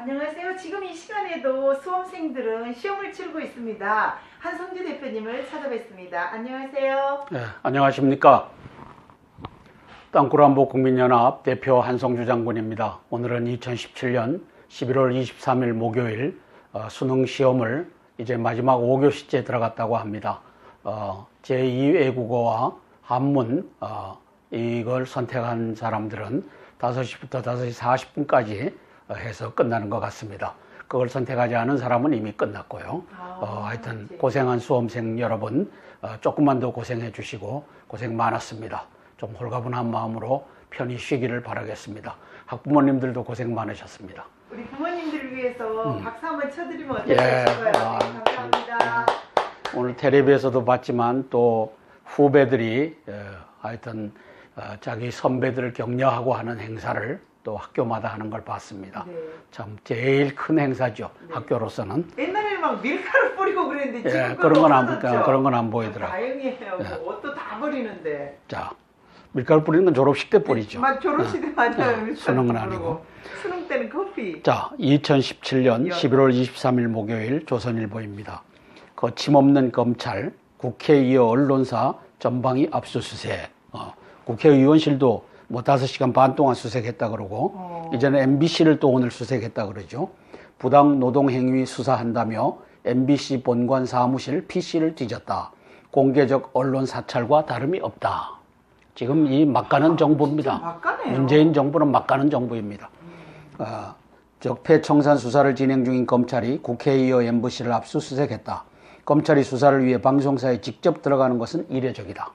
안녕하세요. 지금 이 시간에도 수험생들은 시험을 치르고 있습니다. 한성주 대표님을 찾아뵙습니다. 안녕하세요. 네, 안녕하십니까. 땅굴안보 국민연합 대표 한성주 장군입니다. 오늘은 2017년 11월 23일 목요일 수능 시험을 이제 마지막 5교시째 들어갔다고 합니다. 제2외국어와 한문 이걸 선택한 사람들은 5시부터 5시 40분까지 해서 끝나는 것 같습니다. 그걸 선택하지 않은 사람은 이미 끝났고요. 하여튼 고생한 수험생 여러분 조금만 더 고생해 주시고 고생 많았습니다. 좀 홀가분한 마음으로 편히 쉬기를 바라겠습니다. 학부모님들도 고생 많으셨습니다. 우리 부모님들을 위해서 박수 한번 쳐드리면 어떨까요? 감사합니다. 오늘 텔레비에서도 봤지만 또 후배들이 하여튼 자기 선배들을 격려하고 하는 행사를 또 학교마다 하는 걸 봤습니다. 네. 참 제일 큰 행사죠. 네. 학교로서는. 옛날에는 막 밀가루 뿌리고 그랬는데 지금 그런 건 안 보이더라. 다행이에요. 네. 옷도 다 버리는데. 자, 밀가루 뿌리는 건 졸업식 때 뿌리죠. 졸업식 때 맞아요. 수능은 아니고. 수능 때는 커피. 자, 2017년 11월 23일 목요일 조선일보입니다. 거침없는 검찰, 국회 이어 언론사 전방위 압수수색. 국회의원실도 5시간 반 동안 수색했다 그러고 이제는 MBC를 또 오늘 수색했다 그러죠. 부당 노동행위 수사한다며 MBC 본관 사무실 PC를 뒤졌다. 공개적 언론 사찰과 다름이 없다. 지금 이 막가는 정부입니다. 문재인 정부는 막가는 정부입니다. 적폐청산 수사를 진행 중인 검찰이 국회에 이어 MBC를 압수수색했다. 검찰이 수사를 위해 방송사에 직접 들어가는 것은 이례적이다.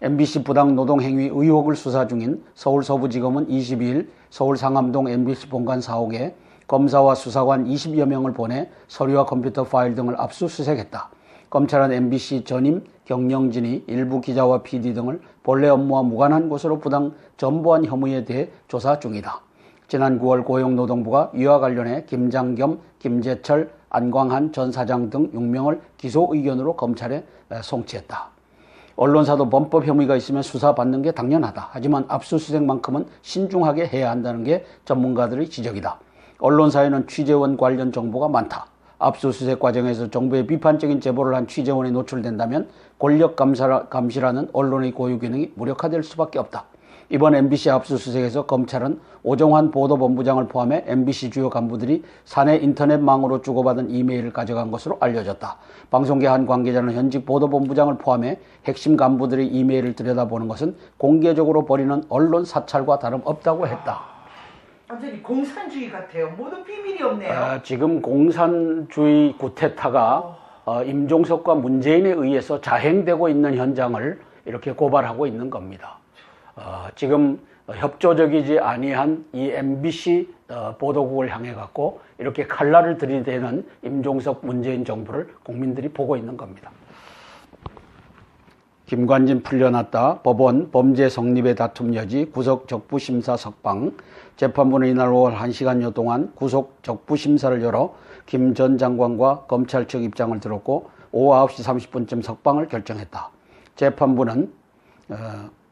MBC 부당 노동행위 의혹을 수사 중인 서울서부지검은 22일 서울 상암동 MBC 본관 사옥에 검사와 수사관 20여 명을 보내 서류와 컴퓨터 파일 등을 압수수색했다. 검찰은 MBC 전임 경영진이 일부 기자와 PD 등을 본래 업무와 무관한 곳으로 부당 전보한 혐의에 대해 조사 중이다. 지난 9월 고용노동부가 이와 관련해 김장겸, 김재철, 안광한 전 사장 등 6명을 기소 의견으로 검찰에 송치했다. 언론사도 범법 혐의가 있으면 수사받는 게 당연하다. 하지만 압수수색만큼은 신중하게 해야 한다는 게 전문가들의 지적이다. 언론사에는 취재원 관련 정보가 많다. 압수수색 과정에서 정부의 비판적인 제보를 한 취재원이 노출된다면 권력 감시라는 언론의 고유 기능이 무력화될 수밖에 없다. 이번 MBC 압수수색에서 검찰은 오정환 보도본부장을 포함해 MBC 주요 간부들이 사내 인터넷망으로 주고받은 이메일을 가져간 것으로 알려졌다. 방송계 한 관계자는 현직 보도본부장을 포함해 핵심 간부들의 이메일을 들여다보는 것은 공개적으로 벌이는 언론 사찰과 다름없다고 했다. 완전히 공산주의 같아요. 모두 비밀이 없네요. 지금 공산주의 구테타가 임종석과 문재인에 의해서 자행되고 있는 현장을 이렇게 고발하고 있는 겁니다. 지금 협조적이지 아니한 이 MBC 보도국을 향해 갖고 이렇게 칼날을 들이대는 임종석 문재인 정부를 국민들이 보고 있는 겁니다. 김관진 풀려났다. 법원 범죄 성립의 다툼 여지 구속 적부심사 석방. 재판부는 이날 오후 1시간여 동안 구속 적부심사를 열어 김 전 장관과 검찰 측 입장을 들었고 오후 9시 30분쯤 석방을 결정했다. 재판부는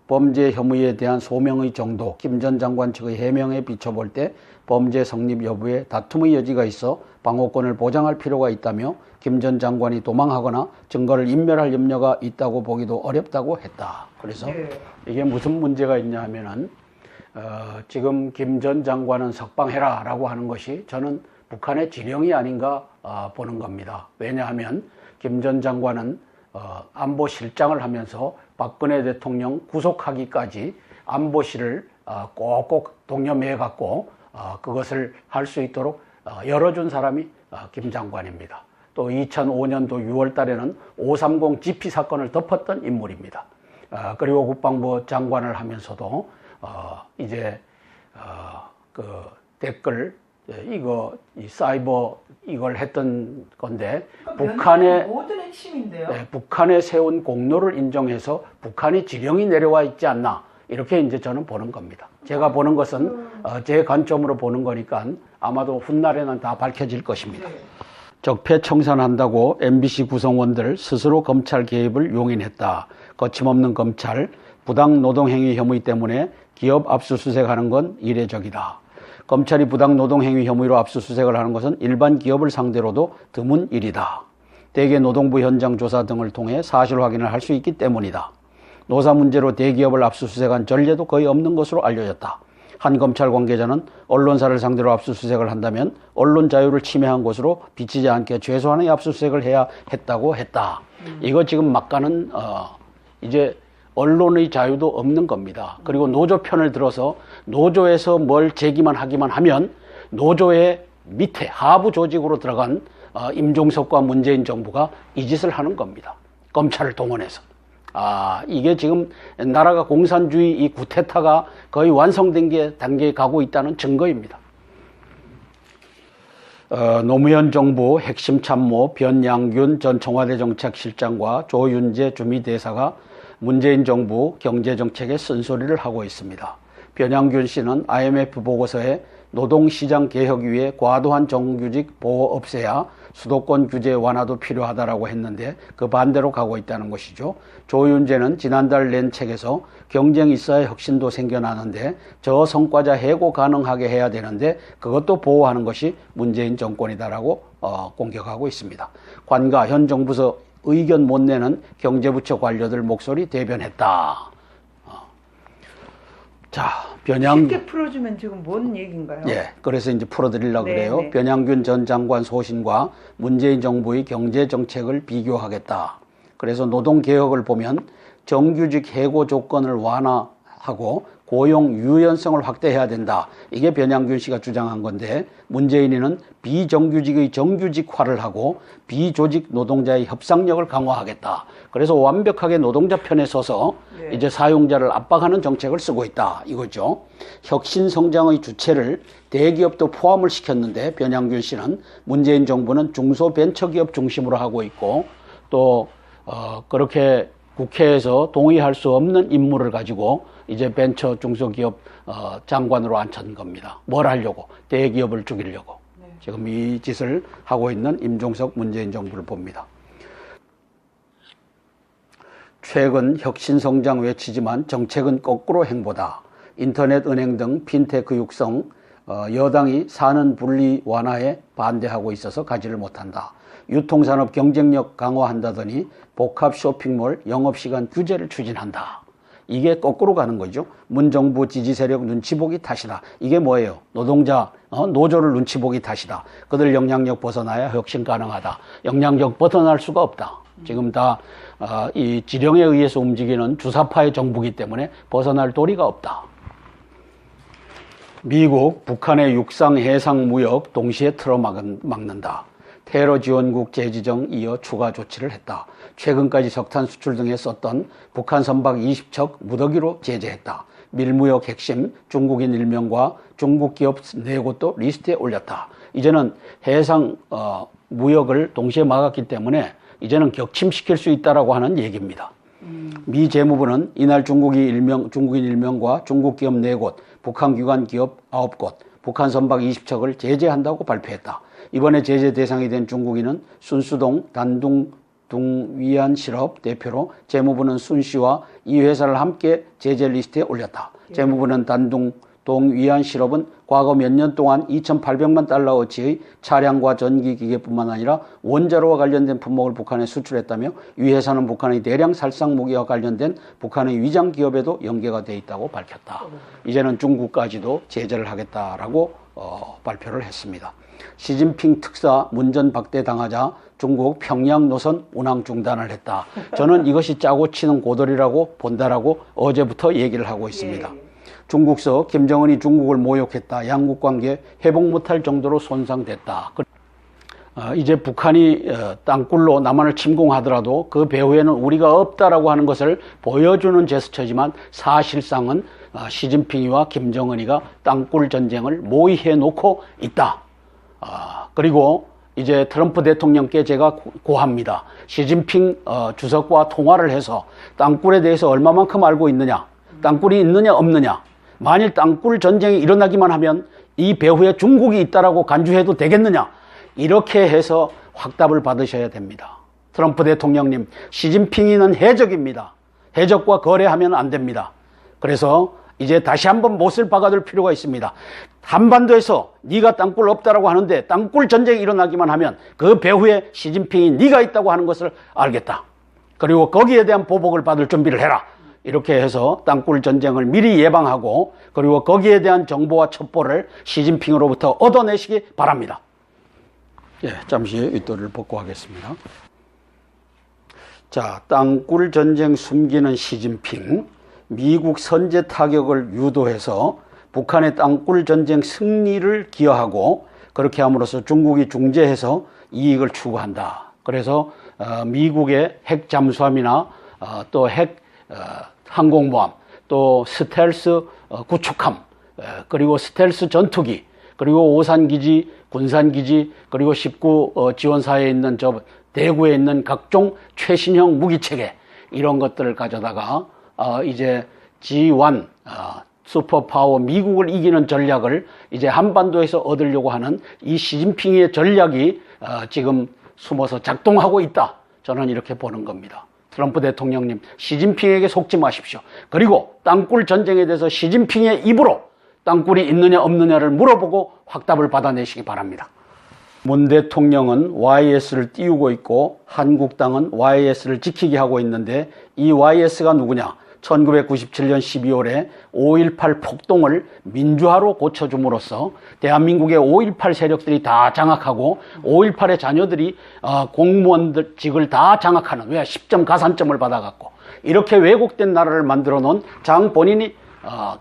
범죄 혐의에 대한 소명의 정도, 김 전 장관 측의 해명에 비춰볼 때 범죄 성립 여부에 다툼의 여지가 있어 방어권을 보장할 필요가 있다며 김 전 장관이 도망하거나 증거를 인멸할 염려가 있다고 보기도 어렵다고 했다. 그래서 이게 무슨 문제가 있냐 하면은 지금 김 전 장관은 석방해라 라고 하는 것이 저는 북한의 지령이 아닌가 보는 겁니다. 왜냐하면 김 전 장관은 안보실장을 하면서 박근혜 대통령 구속하기까지 안보실을 꼭꼭 독려매 갖고 그것을 할 수 있도록 열어준 사람이 김 장관입니다. 또 2005년도 6월 달에는 530 GP 사건을 덮었던 인물입니다. 그리고 국방부 장관을 하면서도 이제 그 댓글 이 사이버 이걸 했던 건데 북한의 모든 핵심인데요. 북한에 세운 공로를 인정해서 북한이 지령이 내려와 있지 않나 이렇게 이제 저는 보는 겁니다. 제가 보는 것은 제 관점으로 보는 거니까 아마도 훗날에는 다 밝혀질 것입니다. 적폐 청산한다고 MBC 구성원들 스스로 검찰 개입을 용인했다. 거침없는 검찰 부당 노동행위 혐의 때문에 기업 압수수색하는 건 이례적이다. 검찰이 부당 노동행위 혐의로 압수수색을 하는 것은 일반 기업을 상대로도 드문 일이다. 대개 노동부 현장 조사 등을 통해 사실 확인을 할 수 있기 때문이다. 노사 문제로 대기업을 압수수색한 전례도 거의 없는 것으로 알려졌다. 한 검찰 관계자는 언론사를 상대로 압수수색을 한다면 언론 자유를 침해한 것으로 비치지 않게 최소한의 압수수색을 해야 했다고 했다. 이거 지금 막가는 이제 언론의 자유도 없는 겁니다. 그리고 노조 편을 들어서 노조에서 뭘 제기만 하기만 하면 노조의 밑에 하부 조직으로 들어간 임종석과 문재인 정부가 이 짓을 하는 겁니다. 검찰을 동원해서. 이게 지금 나라가 공산주의 이 구테타가 거의 완성된 단계에 가고 있다는 증거입니다. 노무현 정부 핵심 참모 변양균 전 청와대 정책실장과 조윤재 주미대사가 문재인 정부 경제정책에 쓴소리를 하고 있습니다. 변양균 씨는 IMF 보고서에 노동시장 개혁 위해 과도한 정규직 보호 없애야 수도권 규제 완화도 필요하다라고 했는데 그 반대로 가고 있다는 것이죠. 조윤재는 지난달 낸 책에서 경쟁이 있어야 혁신도 생겨나는데 저 성과자 해고 가능하게 해야 되는데 그것도 보호하는 것이 문재인 정권이다라고 공격하고 있습니다. 관가 현 정부서 의견 못 내는 경제부처 관료들 목소리 대변했다. 자, 쉽게 풀어주면 지금 뭔 얘기인가요? 예, 그래서 이제 풀어드리려고 네, 그래요. 네. 변양균 전 장관 소신과 문재인 정부의 경제 정책을 비교하겠다. 그래서 노동개혁을 보면 정규직 해고 조건을 완화하고 고용 유연성을 확대해야 된다. 이게 변양균 씨가 주장한 건데 문재인이는 비정규직의 정규직화를 하고 비조직 노동자의 협상력을 강화하겠다. 그래서 완벽하게 노동자 편에 서서 네. 이제 사용자를 압박하는 정책을 쓰고 있다. 이거죠. 혁신 성장의 주체를 대기업도 포함을 시켰는데 변양균 씨는 문재인 정부는 중소벤처기업 중심으로 하고 있고 또 그렇게 국회에서 동의할 수 없는 인물을 가지고 이제 벤처 중소기업 장관으로 앉힌 겁니다. 뭘 하려고? 대기업을 죽이려고. 네. 지금 이 짓을 하고 있는 임종석 문재인 정부를 봅니다. 최근 혁신성장 외치지만 정책은 거꾸로 행보다. 인터넷 은행 등 핀테크 육성, 여당이 사는 분리 완화에 반대하고 있어서 가지를 못한다. 유통산업 경쟁력 강화한다더니 복합 쇼핑몰 영업시간 규제를 추진한다. 이게 거꾸로 가는 거죠. 문정부 지지 세력 눈치 보기 탓이다. 이게 뭐예요? 노동자, 노조를 눈치 보기 탓이다. 그들 영향력 벗어나야 혁신 가능하다. 영향력 벗어날 수가 없다. 지금 다 이 지령에 의해서 움직이는 주사파의 정부이기 때문에 벗어날 도리가 없다. 미국, 북한의 육상, 해상 무역 동시에 틀어막는다. 테러 지원국 재지정 이어 추가 조치를 했다. 최근까지 석탄 수출 등에 썼던 북한 선박 20척 무더기로 제재했다. 밀무역 핵심 중국인 1명과 중국 기업 4곳도 리스트에 올렸다. 이제는 해상 무역을 동시에 막았기 때문에 이제는 격침시킬 수 있다라고 하는 얘기입니다. 미 재무부는 이날 중국인 1명과 중국 기업 4곳, 북한 기관 기업 9곳, 북한 선박 20척을 제재한다고 발표했다. 이번에 제재 대상이 된 중국인은 순수동 단둥위안실업 대표로 재무부는 순 씨와 이 회사를 함께 제재 리스트에 올렸다. 재무부는 단둥위안실업은 과거 몇 년 동안 2,800만 달러어치의 차량과 전기기계뿐만 아니라 원자로와 관련된 품목을 북한에 수출했다며 이 회사는 북한의 대량 살상 무기와 관련된 북한의 위장 기업에도 연계가 돼 있다고 밝혔다. 이제는 중국까지도 제재를 하겠다라고 발표를 했습니다. 시진핑 특사 문전박대 당하자 중국 평양 노선 운항 중단을 했다. 저는 이것이 짜고 치는 고돌이라고 본다라고 어제부터 얘기를 하고 있습니다. 중국서 김정은이 중국을 모욕했다. 양국 관계 회복 못할 정도로 손상됐다. 이제 북한이 땅굴로 남한을 침공하더라도 그 배후에는 우리가 없다라고 하는 것을 보여주는 제스처지만 사실상은 시진핑이와 김정은이가 땅굴 전쟁을 모의해 놓고 있다. 그리고 이제 트럼프 대통령께 제가 고합니다. 시진핑 주석과 통화를 해서 땅굴에 대해서 얼마만큼 알고 있느냐, 땅굴이 있느냐 없느냐, 만일 땅굴 전쟁이 일어나기만 하면 이 배후에 중국이 있다라고 간주해도 되겠느냐, 이렇게 해서 확답을 받으셔야 됩니다. 트럼프 대통령님, 시진핑이는 해적입니다. 해적과 거래하면 안 됩니다. 그래서 이제 다시 한번 못을 박아둘 필요가 있습니다. 한반도에서 네가 땅굴 없다라고 하는데 땅굴 전쟁이 일어나기만 하면 그 배후에 시진핑이 네가 있다고 하는 것을 알겠다. 그리고 거기에 대한 보복을 받을 준비를 해라. 이렇게 해서 땅굴 전쟁을 미리 예방하고 그리고 거기에 대한 정보와 첩보를 시진핑으로부터 얻어내시기 바랍니다. 예, 잠시 윗도리를 벗고 하겠습니다. 자, 땅굴 전쟁 숨기는 시진핑, 미국 선제 타격을 유도해서 북한의 땅굴 전쟁 승리를 기여하고 그렇게 함으로써 중국이 중재해서 이익을 추구한다. 그래서 미국의 핵 잠수함이나 또 핵 항공모함, 또 스텔스 구축함, 그리고 스텔스 전투기, 그리고 오산기지, 군산기지, 그리고 19 지원사에 있는 대구에 있는 각종 최신형 무기체계 이런 것들을 가져다가 이제 G1 슈퍼파워 미국을 이기는 전략을 이제 한반도에서 얻으려고 하는 이 시진핑의 전략이 지금 숨어서 작동하고 있다. 저는 이렇게 보는 겁니다. 트럼프 대통령님, 시진핑에게 속지 마십시오. 그리고 땅굴 전쟁에 대해서 시진핑의 입으로 땅굴이 있느냐 없느냐를 물어보고 확답을 받아내시기 바랍니다. 문 대통령은 YS를 띄우고 있고 한국당은 YS를 지키게 하고 있는데 이 YS가 누구냐? 1997년 12월에 5.18 폭동을 민주화로 고쳐줌으로써 대한민국의 5.18 세력들이 다 장악하고 5.18의 자녀들이 공무원직을 다 장악하는, 왜 10점 가산점을 받아갖고 이렇게 왜곡된 나라를 만들어 놓은 장 본인이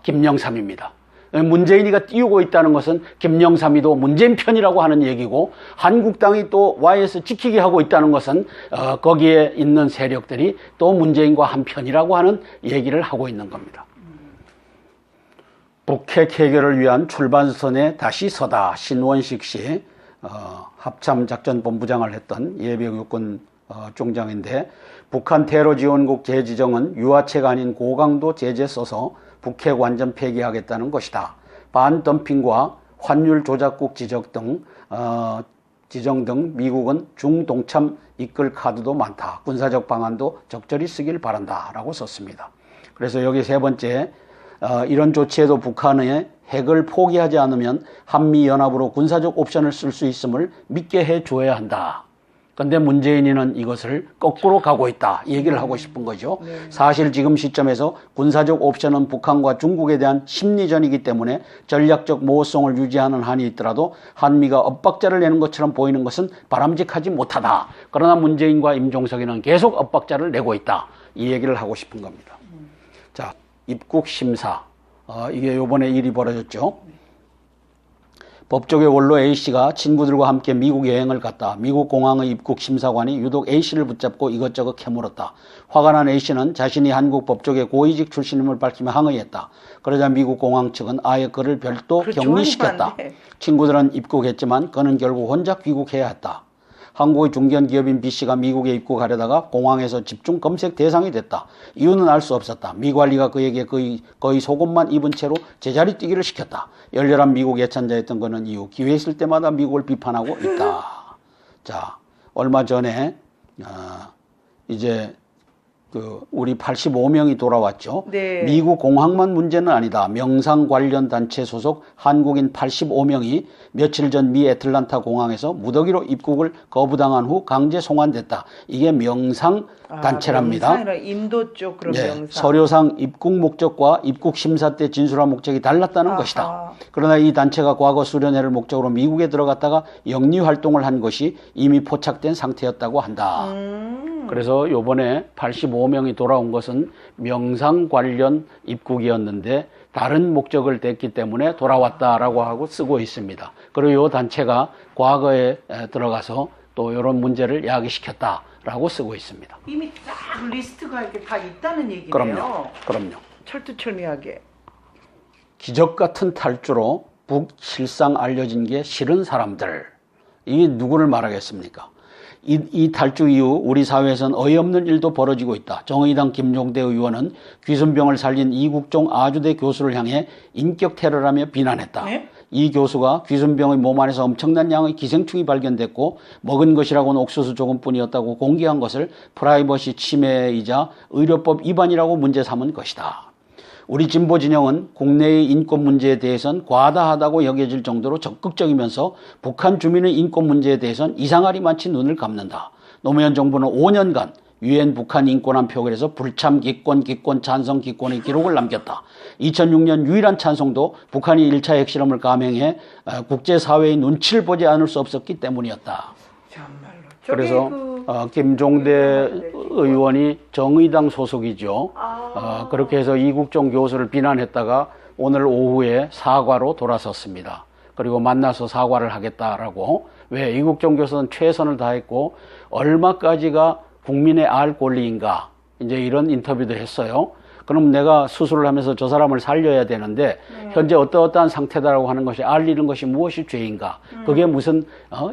김영삼입니다. 문재인이가 띄우고 있다는 것은 김영삼이도 문재인 편이라고 하는 얘기고, 한국당이 또 YS 지키게 하고 있다는 것은 거기에 있는 세력들이 또 문재인과 한편이라고 하는 얘기를 하고 있는 겁니다. 북핵 해결을 위한 출발선에 다시 서다. 신원식 씨, 합참작전본부장을 했던 예비역군 중장인데, 북한 테러지원국 재지정은 유화체가 아닌 고강도 제재 써서 북핵 완전 폐기하겠다는 것이다. 반덤핑과 환율 조작국 지정 등 미국은 중동참 이끌 카드도 많다. 군사적 방안도 적절히 쓰길 바란다. 라고 썼습니다. 그래서 여기 세 번째, 이런 조치에도 북한의 핵을 포기하지 않으면 한미연합으로 군사적 옵션을 쓸 수 있음을 믿게 해줘야 한다. 그런데 문재인이는 이것을 거꾸로 가고 있다. 이 얘기를 하고 싶은 거죠. 네. 사실 지금 시점에서 군사적 옵션은 북한과 중국에 대한 심리전이기 때문에 전략적 모호성을 유지하는 한이 있더라도 한미가 엇박자를 내는 것처럼 보이는 것은 바람직하지 못하다. 그러나 문재인과 임종석이는 계속 엇박자를 내고 있다. 이 얘기를 하고 싶은 겁니다. 자, 입국 심사. 이게 요번에 일이 벌어졌죠. 법조계 원로 A씨가 친구들과 함께 미국 여행을 갔다. 미국 공항의 입국 심사관이 유독 A씨를 붙잡고 이것저것 캐물었다. 화가 난 A씨는 자신이 한국 법조계 고위직 출신임을 밝히며 항의했다. 그러자 미국 공항 측은 아예 그를 별도 격리시켰다. 친구들은 입국했지만 그는 결국 혼자 귀국해야 했다. 한국의 중견 기업인 B씨가 미국에 입국하려다가 공항에서 집중 검색 대상이 됐다. 이유는 알 수 없었다. 미 관리가 그에게 거의 속옷만 입은 채로 제자리 뛰기를 시켰다. 열렬한 미국 애찬자였던 그는 이후 기회 있을 때마다 미국을 비판하고 있다. 자, 얼마 전에 이제 우리 85명이 돌아왔죠. 네. 미국 공항만 문제는 아니다. 명상 관련 단체 소속 한국인 85명이 며칠 전 미 애틀란타 공항에서 무더기로 입국을 거부당한 후 강제 송환됐다. 이게 명상 단체랍니다. 명상이라 인도 쪽 그런 네, 명상. 서류상 입국 목적과 입국 심사 때 진술한 목적이 달랐다는 것이다. 그러나 이 단체가 과거 수련회를 목적으로 미국에 들어갔다가 영리 활동을 한 것이 이미 포착된 상태였다고 한다. 그래서 요번에 85명이 돌아온 것은 명상 관련 입국이었는데 다른 목적을 댔기 때문에 돌아왔다라고 하고 쓰고 있습니다. 그리고 이 단체가 과거에 들어가서 또 이런 문제를 야기시켰다라고 쓰고 있습니다. 이미 딱 리스트가 이렇게 다 있다는 얘기네요. 그럼요. 철두철미하게. 기적 같은 탈주로 북실상 알려진 게 싫은 사람들. 이게 누구를 말하겠습니까? 이 탈주 이후 우리 사회에서는 어이없는 일도 벌어지고 있다. 정의당 김종대 의원은 귀순병을 살린 이국종 아주대 교수를 향해 인격 테러라며 비난했다. 네? 이 교수가 귀순병의 몸 안에서 엄청난 양의 기생충이 발견됐고 먹은 것이라고는 옥수수 조금뿐이었다고 공개한 것을 프라이버시 침해이자 의료법 위반이라고 문제 삼은 것이다. 우리 진보 진영은 국내의 인권 문제에 대해서는 과다하다고 여겨질 정도로 적극적이면서 북한 주민의 인권 문제에 대해서는 이상하리만치 눈을 감는다. 노무현 정부는 5년간 유엔 북한 인권안 표결에서 불참 기권, 찬성 기권의 기록을 남겼다. 2006년 유일한 찬성도 북한이 1차 핵실험을 감행해 국제사회의 눈치를 보지 않을 수 없었기 때문이었다. 정말로. 그래서 김종대 의원이 정의당 소속이죠. 그렇게 해서 이국종 교수를 비난했다가 오늘 오후에 사과로 돌아섰습니다. 그리고 만나서 사과를 하겠다라고. 왜? 이국종 교수는 최선을 다했고 얼마까지가 국민의 알 권리인가, 이제 이런 인터뷰도 했어요. 그럼 내가 수술을 하면서 저 사람을 살려야 되는데 현재 어떠어떠한 상태다라고 하는 것이 알 잃은 것이 무엇이 죄인가, 그게 무슨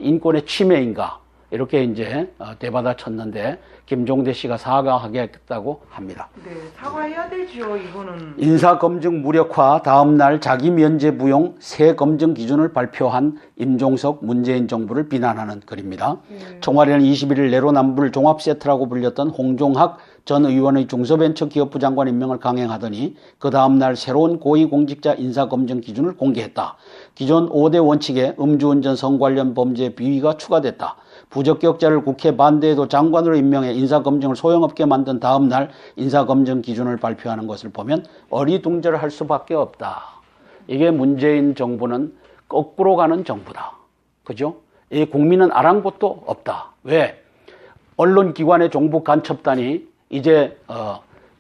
인권의 침해인가, 이렇게 이제 되받아 쳤는데 김종대 씨가 사과하겠다고 합니다. 네, 사과해야 되죠. 이거는 인사검증 무력화 다음 날 자기 면제 부용 새 검증 기준을 발표한 임종석 문재인 정부를 비난하는 글입니다. 청와대는 21일 내로남불 종합세트라고 불렸던 홍종학 전 의원의 중소벤처기업부 장관 임명을 강행하더니 그 다음 날 새로운 고위공직자 인사검증 기준을 공개했다. 기존 5대 원칙에 음주운전 성 관련 범죄 비위가 추가됐다. 부적격자를 국회 반대에도 장관으로 임명해 인사검증을 소용없게 만든 다음 날 인사검증 기준을 발표하는 것을 보면 어리둥절할 수밖에 없다. 이게 문재인 정부는 거꾸로 가는 정부다. 그죠? 이 국민은 아랑곳도 없다. 왜? 언론기관의 종북 간첩단이 이제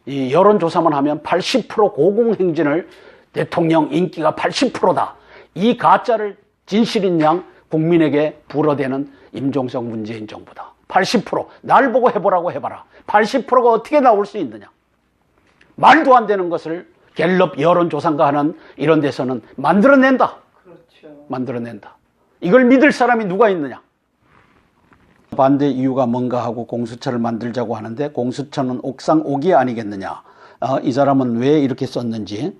이 여론조사만 하면 80% 고공행진을 대통령 인기가 80%다. 이 가짜를 진실인 양 국민에게 불어대는 임종석 문재인 정부다. 80%. 날 보고 해보라고 해봐라. 80%가 어떻게 나올 수 있느냐. 말도 안 되는 것을 갤럽 여론조사인가 하는 이런 데서는 만들어낸다. 그렇죠. 만들어낸다. 이걸 믿을 사람이 누가 있느냐. 반대 이유가 뭔가 하고 공수처를 만들자고 하는데 공수처는 옥상 옥이 아니겠느냐. 이 사람은 왜 이렇게 썼는지.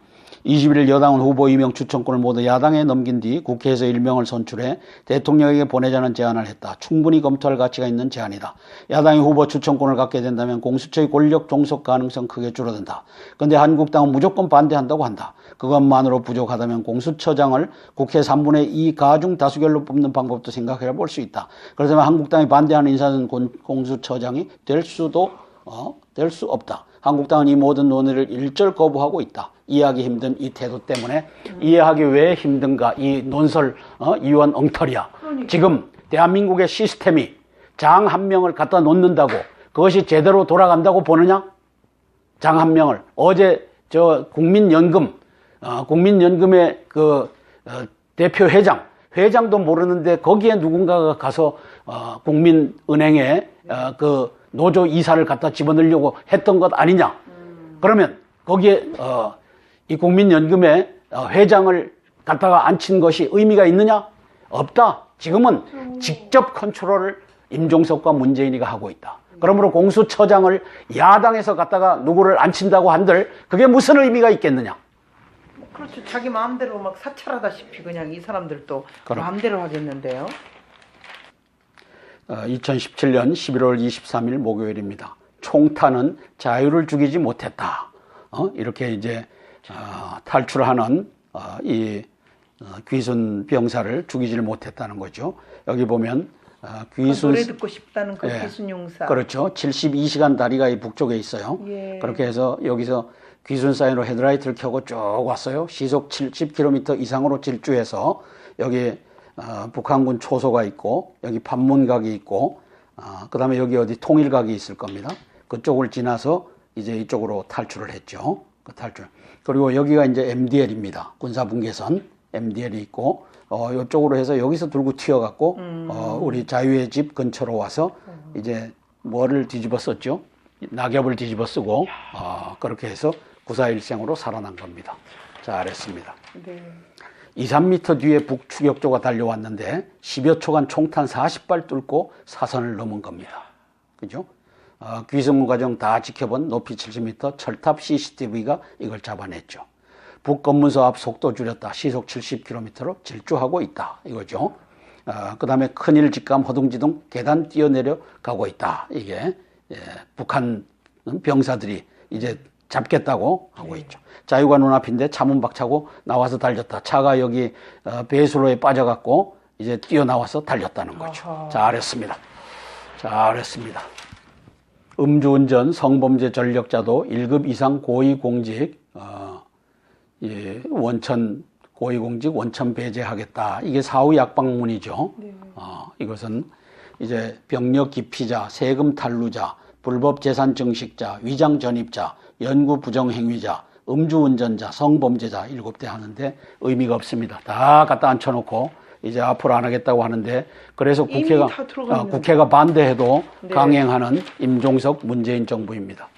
21일 여당은 후보 임명 추천권을 모두 야당에 넘긴 뒤 국회에서 일명을 선출해 대통령에게 보내자는 제안을 했다. 충분히 검토할 가치가 있는 제안이다. 야당이 후보 추천권을 갖게 된다면 공수처의 권력 종속 가능성 크게 줄어든다. 그런데 한국당은 무조건 반대한다고 한다. 그것만으로 부족하다면 공수처장을 국회 3분의 2 가중 다수결로 뽑는 방법도 생각해 볼 수 있다. 그렇다면 한국당이 반대하는 인사는 공수처장이 될 수 없다. 한국당은 이 모든 논의를 일절 거부하고 있다. 이해하기 힘든 이 태도 때문에 이해하기 왜 힘든가, 이 논설 이원 엉터리야. 지금 대한민국의 시스템이 장 한 명을 갖다 놓는다고 그것이 제대로 돌아간다고 보느냐? 장 한 명을. 어제 저 국민연금의 그 대표 회장도 모르는데 거기에 누군가가 가서 국민은행에 그 노조 이사를 갖다 집어넣으려고 했던 것 아니냐? 그러면 거기에 이 국민연금의 회장을 갖다가 앉힌 것이 의미가 있느냐? 없다. 지금은 직접 컨트롤을 임종석과 문재인이가 하고 있다. 그러므로 공수처장을 야당에서 갖다가 누구를 앉힌다고 한들 그게 무슨 의미가 있겠느냐? 그렇죠. 자기 마음대로 막 사찰하다시피 그냥 이 사람들도 그럼. 마음대로 하겠는데요. 2017년 11월 23일 목요일입니다. 총탄은 자유를 죽이지 못했다. 이렇게 이제 탈출하는 이 귀순 병사를 죽이지를 못했다는 거죠. 여기 보면 귀순 노래 듣고 싶다는 그 예, 귀순 용사. 그렇죠. 72시간 다리가 이 북쪽에 있어요. 예. 그렇게 해서 여기서 귀순 사인으로 헤드라이트를 켜고 쭉 왔어요. 시속 70km 이상으로 질주해서 여기 북한군 초소가 있고 여기 판문각이 있고 그 다음에 여기 어디 통일각이 있을 겁니다. 그쪽을 지나서 이제 이쪽으로 탈출을 했죠. 그 탈출. 그리고 여기가 이제 MDL입니다. 군사분계선 MDL이 있고 이쪽으로 해서 여기서 들고 튀어갖고 우리 자유의 집 근처로 와서 이제 뭐를 뒤집어 썼죠. 낙엽을 뒤집어 쓰고 그렇게 해서 구사일생으로 살아난 겁니다. 잘했습니다. 네. 2, 3m 뒤에 북추격조가 달려왔는데 10여 초간 총탄 40발 뚫고 사선을 넘은 겁니다. 그죠? 귀승 과정 다 지켜본 높이 70m 철탑 CCTV가 이걸 잡아냈죠. 북검문소 앞 속도 줄였다. 시속 70km로 질주하고 있다. 이거죠. 그 다음에 큰일 직감 허둥지둥 계단 뛰어내려 가고 있다. 이게 북한 병사들이 이제 잡겠다고 하고 있죠. 자유가 눈앞인데 차문 박차고 나와서 달렸다. 차가 여기 배수로에 빠져갖고 이제 뛰어나와서 달렸다는 거죠. 잘했습니다. 잘했습니다. 음주운전 성범죄 전력자도 1급 이상 고위공직 원천 고위공직 원천 배제하겠다. 이게 사후 약방문이죠. 네. 이것은 이제 병력 기피자, 세금 탈루자, 불법 재산 증식자, 위장 전입자, 연구 부정 행위자, 음주운전자, 성범죄자 7대 하는데 의미가 없습니다. 다 갖다 앉혀놓고 이제 앞으로 안 하겠다고 하는데 그래서 국회가 반대해도 네. 강행하는 임종석 문재인 정부입니다.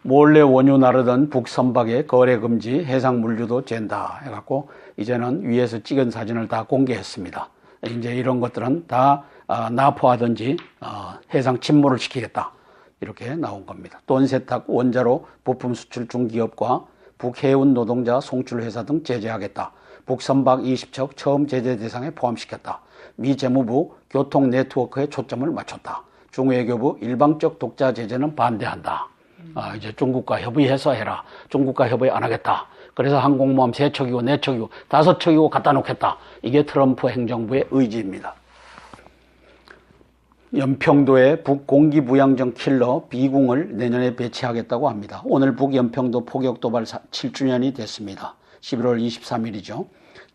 몰래 원유 나르던 북선박의 거래 금지, 해상 물류도 잰다 해갖고 이제는 위에서 찍은 사진을 다 공개했습니다. 이제 이런 것들은 다 납포하든지 해상 침몰을 시키겠다 이렇게 나온 겁니다. 돈 세탁 원자로 부품 수출 중기업과 북해운 노동자 송출회사 등 제재하겠다. 북선박 20척 처음 제재 대상에 포함시켰다. 미 재무부 교통 네트워크에 초점을 맞췄다. 중외교부 일방적 독자 제재는 반대한다. 이제 중국과 협의해서 해라. 중국과 협의 안 하겠다. 그래서 항공모함 3척이고 4척이고 5척이고 갖다 놓겠다. 이게 트럼프 행정부의 의지입니다. 연평도에 북공기부양정 킬러 비궁을 내년에 배치하겠다고 합니다. 오늘 북연평도 포격 도발 7주년이 됐습니다. 11월 23일이죠.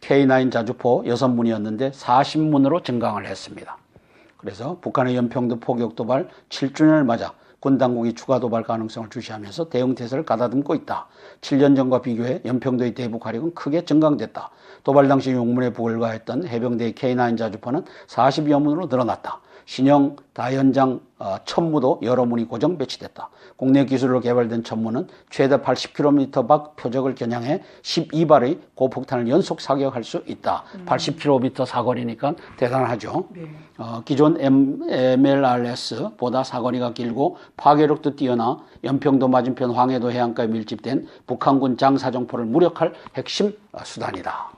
K9 자주포 6문이었는데 40문으로 증강을 했습니다. 그래서 북한의 연평도 포격 도발 7주년을 맞아 군 당국이 추가 도발 가능성을 주시하면서 대응 태세를 가다듬고 있다. 7년 전과 비교해 연평도의 대북 화력은 크게 증강됐다. 도발 당시 용문에 부글가했던 해병대의 K9 자주포는 40여 문으로 늘어났다. 신형 다연장 천무도 여러 문이 고정 배치됐다. 국내 기술로 개발된 천무는 최대 80km 밖 표적을 겨냥해 12발의 고폭탄을 연속 사격할 수 있다. 80km 사거리니까 대단하죠. 네. 기존 MLRS보다 사거리가 길고 파괴력도 뛰어나 연평도 맞은편 황해도 해안가에 밀집된 북한군 장사정포를 무력할 핵심 수단이다.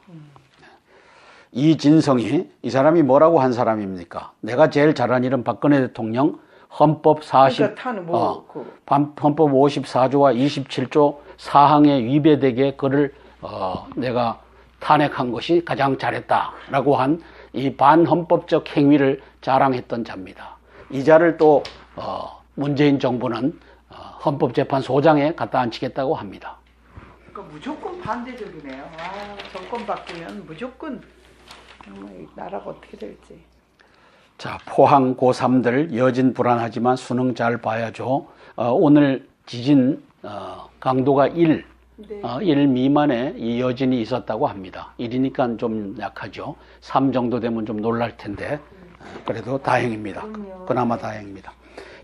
이진성이 이 사람이 뭐라고 한 사람입니까? 내가 제일 잘한 일은 박근혜 대통령 헌법 40, 헌법 54조와 27조 사항에 위배되게 그를 내가 탄핵한 것이 가장 잘했다라고 한 이 반헌법적 행위를 자랑했던 자입니다. 이 자를 또 문재인 정부는 헌법재판소장에 갖다 앉히겠다고 합니다. 그러니까 무조건 반대적이네요. 정권 바뀌면 무조건 정말 이 나라가 어떻게 될지. 자, 포항 고3들 여진 불안하지만 수능 잘 봐야죠. 오늘 지진 강도가 1, 네. 1 미만의 이 여진이 있었다고 합니다. 1이니까 좀 약하죠. 3 정도 되면 좀 놀랄 텐데 그래도 다행입니다. 그나마 다행입니다.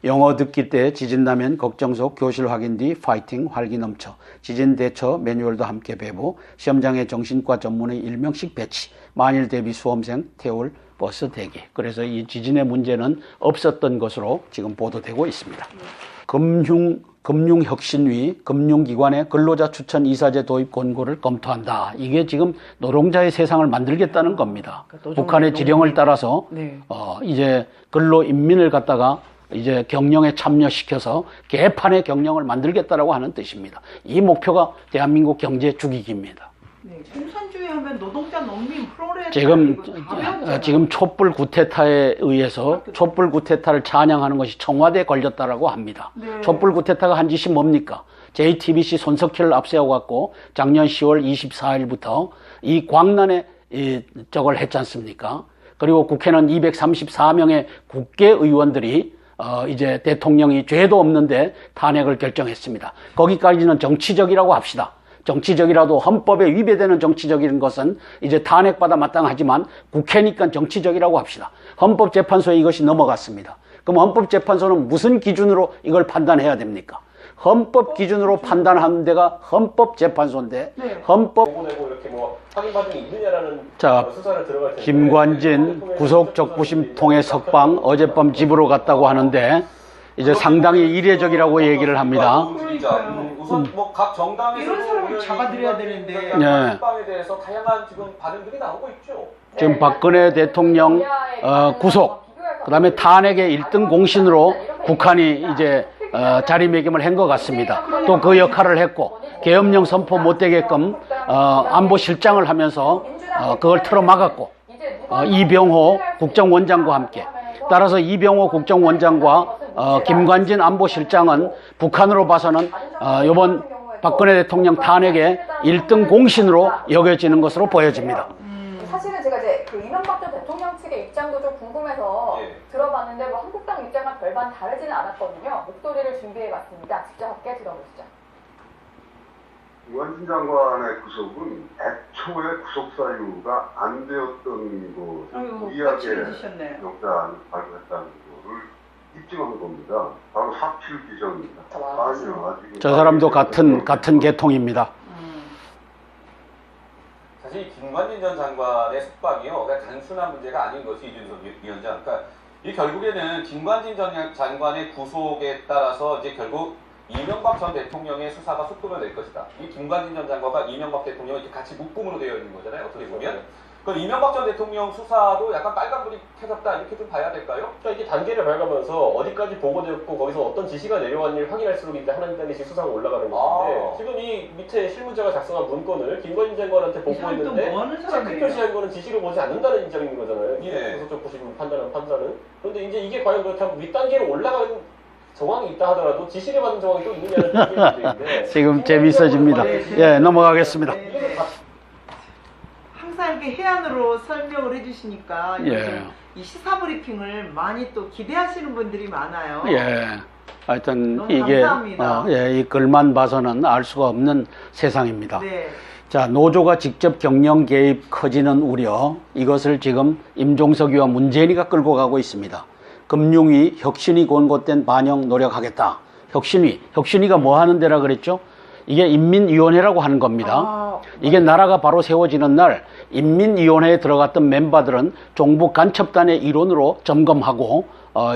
영어 듣기 때 지진 나면 걱정 속 교실 확인 뒤 파이팅 활기 넘쳐. 지진 대처 매뉴얼도 함께 배부. 시험장에 정신과 전문의 1명씩 배치. 만일 대비 수험생 태울 버스 대기. 그래서 이 지진의 문제는 없었던 것으로 지금 보도되고 있습니다. 금융혁신위 금융기관의 근로자 추천 이사제 도입 권고를 검토한다. 이게 지금 노동자의 세상을 만들겠다는 겁니다. 그러니까 북한의 지령을 따라서 네. 이제 근로인민을 갖다가 이제 경영에 참여시켜서 개판의 경영을 만들겠다라고 하는 뜻입니다. 이 목표가 대한민국 경제 죽이기입니다. 네. 공산주의 하면 노동자, 농민, 프로레타리아 지금 촛불 구테타에 의해서 촛불 구테타를 찬양하는 것이 청와대에 걸렸다라고 합니다. 네. 촛불 구테타가 한 짓이 뭡니까? JTBC 손석희를 앞세워 갖고 작년 10월 24일부터 이 광란에 저걸 했지 않습니까? 그리고 국회는 234명의 국회의원들이 이제 대통령이 죄도 없는데 탄핵을 결정했습니다. 거기까지는 정치적이라고 합시다. 정치적이라도 헌법에 위배되는 정치적인 것은 이제 탄핵받아 마땅하지만 국회니까 정치적이라고 합시다. 헌법재판소에 이것이 넘어갔습니다. 그럼 헌법재판소는 무슨 기준으로 이걸 판단해야 됩니까? 헌법 기준으로 판단하는 데가 헌법재판소인데 네. 헌법 이렇게 뭐 확인 과정이 있느냐라는 자, 수사를 들어갈 텐데 김관진 구속적부심 통해 석방 어젯밤 집으로 갔다고 하는데 이제 상당히 이례적이라고 얘기를 합니다. 우선 뭐 각 정당에서 이런 사람을 잡아들여야 되는데. 네. 석방에 대해서 다양한 지금 반응들이 나오고 있죠. 지금 박근혜 대통령 구속, 그다음에 탄핵의 1등 공신으로 북한이 이제 자리매김을 한 것 같습니다. 또 그 역할을 했고 계엄령 선포 못되게끔 안보실장을 하면서 그걸 틀어막았고 이병호 국정원장과 함께 따라서 이병호 국정원장과 김관진 안보실장은 북한으로 봐서는 이번 박근혜 대통령 탄핵의 1등 공신으로 여겨지는 것으로 보여집니다. 사실은 제가 이제 그 이명박 전 대통령 측의 입장도 좀 궁금해서 들어봤는데 뭐 한국당 입장과 별반 다르지는 않았거든요. 목소리를 준비해봤습니다. 직접 함께 들어보시죠. 김관진 장관의 구속은 애초에 구속 사유가 안 되었던 것을 이야기에 영장을 발부했다는 것을 입증한 겁니다. 바로 사필 규정입니다. 아니요, 아직 저 사람도 같은 계통입니다. 사실 김관진 전 장관의 속박이요, 그러니까 단순한 문제가 아닌 것이 이준석 위원장. 그러니까 이 결국에는 김관진 전 장관의 구속에 따라서 이제 결국 이명박 전 대통령의 수사가 속도를 낼 것이다. 이 김관진 전 장관과 이명박 대통령이 이렇게 같이 묶음으로 되어 있는 거잖아요. 어떻게 보면. 그 이명박 전 대통령 수사도 약간 빨간불이 켜졌다 이렇게 좀 봐야 될까요? 그러니까 이게 단계를 밟아가면서 어디까지 보고되었고 거기서 어떤 지시가 내려왔는지 확인할수록 이제 한 단계씩 수사가 올라가는 건데 지금 이 밑에 실무자가 작성한 문건을 김관진 장관한테 보고했는데 체크 표시한 거는 지시를 보지 않는다는 입장인 거잖아요. 구속적 부심 판단은. 그런데 이제 이게 과연 그렇다면 윗단계로 올라가는 정황이 있다 하더라도 지시를 받은 정황이 또 있느냐는 문제인데 지금 재미있어집니다. 예, 넘어가겠습니다. 항상 이렇게 해안으로 설명을 해주시니까 이 시사 브리핑을 많이 또 기대하시는 분들이 많아요. 예. 하여튼 너무 이게 감사합니다. 이 글만 봐서는 알 수가 없는 세상입니다. 네. 자, 노조가 직접 경영 개입 커지는 우려, 이것을 지금 임종석이와 문재인이가 끌고 가고 있습니다. 금융위 혁신위 권고된 반영 노력하겠다. 혁신위가 뭐 하는 데라 그랬죠? 이게 인민위원회라고 하는 겁니다. 이게 나라가 바로 세워지는 날 인민위원회에 들어갔던 멤버들은 종북 간첩단의 일원으로 점검하고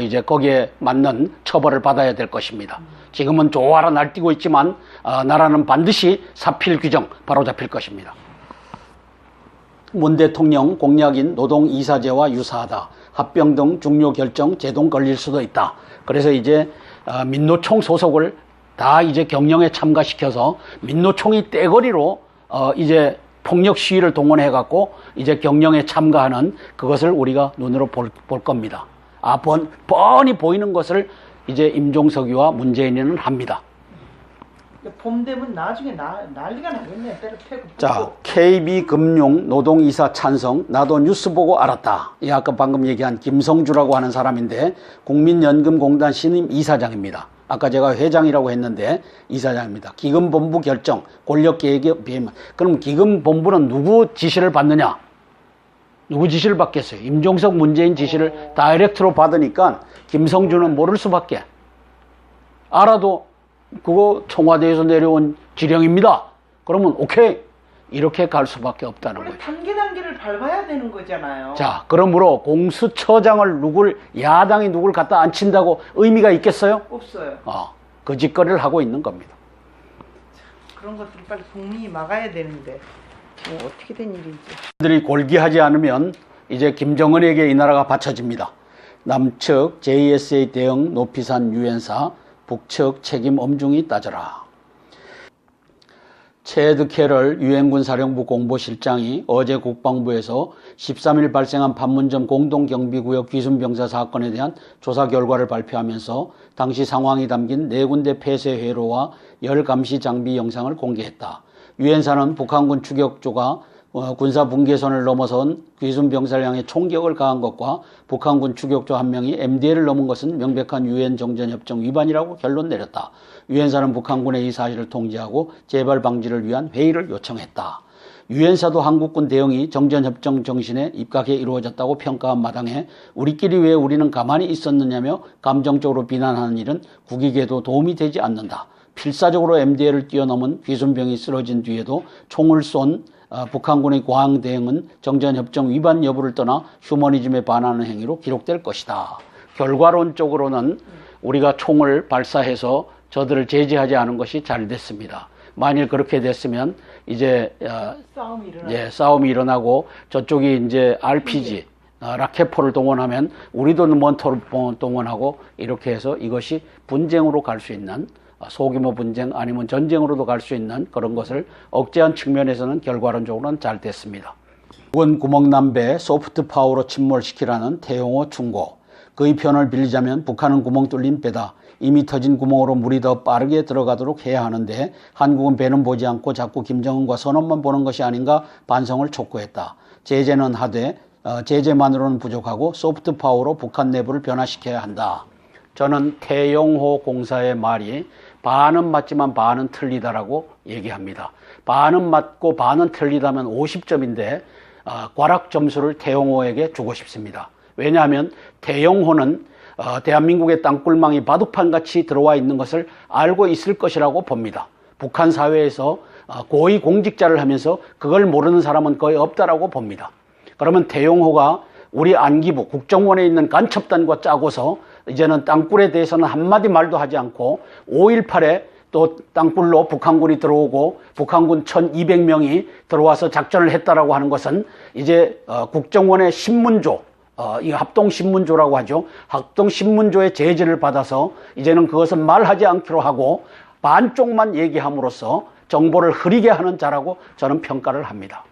이제 거기에 맞는 처벌을 받아야 될 것입니다. 지금은 조화라 날뛰고 있지만 나라는 반드시 사필 규정 바로잡힐 것입니다. 문 대통령 공약인 노동 이사제와 유사하다. 합병 등 중요 결정 제동 걸릴 수도 있다. 그래서 이제 민노총 소속을 다 이제 경영에 참가시켜서 민노총이 떼거리로 이제 폭력 시위를 동원해 갖고 이제 경영에 참가하는 그것을 우리가 눈으로 볼 겁니다. 뻔히 보이는 것을 이제 임종석이와 문재인이는 합니다. 봄 되면 나중에 난리가 나겠네. 자, KB금융 노동이사 찬성, 나도 뉴스 보고 알았다. 이 아까 방금 얘기한 김성주라고 하는 사람인데 국민연금공단 신임 이사장입니다. 아까 제가 회장이라고 했는데 이사장입니다. 기금본부 결정, 권력계획에 비하면. 그럼 기금본부는 누구 지시를 받느냐? 누구 지시를 받겠어요? 임종석, 문재인 지시를 다이렉트로 받으니까 김성주는 모를 수밖에. 알아도 그거 청와대에서 내려온 지령입니다. 그러면 오케이. 이렇게 갈 수밖에 없다는 거예요. 단계를 밟아야 되는 거잖아요. 자, 그러므로 공수처장을 야당이 누굴 갖다 앉힌다고 의미가 있겠어요? 없어요. 그 짓거리를 하고 있는 겁니다. 그런 것들은 빨리 국민이 막아야 되는데 어떻게 된 일인지. 들이 골기하지 않으면 이제 김정은에게 이 나라가 바쳐집니다. 남측 JSA 대응 노피산 유엔사, 북측 책임 엄중히 따져라. 체드 캐럴 유엔군 사령부 공보실장이 어제 국방부에서 13일 발생한 판문점 공동경비구역 귀순병사 사건에 대한 조사 결과를 발표하면서 당시 상황이 담긴 4군데 폐쇄 회로와 열 감시 장비 영상을 공개했다. 유엔사는 북한군 추격조가 군사 분계선을 넘어선 귀순병사를 향해 총격을 가한 것과 북한군 추격조 한 명이 MDL을 넘은 것은 명백한 유엔 정전협정 위반이라고 결론 내렸다. 유엔사는 북한군의 이 사실을 통지하고 재발 방지를 위한 회의를 요청했다. 유엔사도 한국군 대응이 정전협정 정신에 입각해 이루어졌다고 평가한 마당에 우리끼리 왜 우리는 가만히 있었느냐며 감정적으로 비난하는 일은 국익에도 도움이 되지 않는다. 필사적으로 MDL을 뛰어넘은 귀순병이 쓰러진 뒤에도 총을 쏜 북한군의 과항 대응은 정전협정 위반 여부를 떠나 휴머니즘에 반하는 행위로 기록될 것이다. 결과론적으로는 우리가 총을 발사해서 저들을 제지하지 않은 것이 잘 됐습니다. 만일 그렇게 됐으면 이제 싸움이 일어나고 저쪽이 이제 RPG 라켓포를 동원하면 우리도 먼토를 동원하고 이렇게 해서 이것이 분쟁으로 갈 수 있는 소규모 분쟁 아니면 전쟁으로도 갈 수 있는 그런 것을 억제한 측면에서는 결과론적으로는 잘 됐습니다. 북은 구멍남배 소프트 파워로 침몰시키라는 태용호 충고. 그의 편을 빌리자면 북한은 구멍 뚫린 배다. 이미 터진 구멍으로 물이 더 빠르게 들어가도록 해야 하는데 한국은 배는 보지 않고 자꾸 김정은과 선언만 보는 것이 아닌가 반성을 촉구했다. 제재는 하되 제재만으로는 부족하고 소프트 파워로 북한 내부를 변화시켜야 한다. 저는 태용호 공사의 말이 반은 맞지만 반은 틀리다라고 얘기합니다. 반은 맞고 반은 틀리다면 50점인데 과락 점수를 태용호에게 주고 싶습니다. 왜냐하면 태용호는 대한민국의 땅굴망이 바둑판같이 들어와 있는 것을 알고 있을 것이라고 봅니다. 북한 사회에서 고위 공직자를 하면서 그걸 모르는 사람은 거의 없다라고 봅니다. 그러면 태용호가 우리 안기부 국정원에 있는 간첩단과 짜고서 이제는 땅굴에 대해서는 한마디 말도 하지 않고 5.18에 또 땅굴로 북한군이 들어오고 북한군 1200명이 들어와서 작전을 했다라고 하는 것은 이제 국정원의 신문조 이 합동신문조라고 하죠. 합동신문조의 제지를 받아서 이제는 그것은 말하지 않기로 하고 반쪽만 얘기함으로써 정보를 흐리게 하는 자라고 저는 평가를 합니다.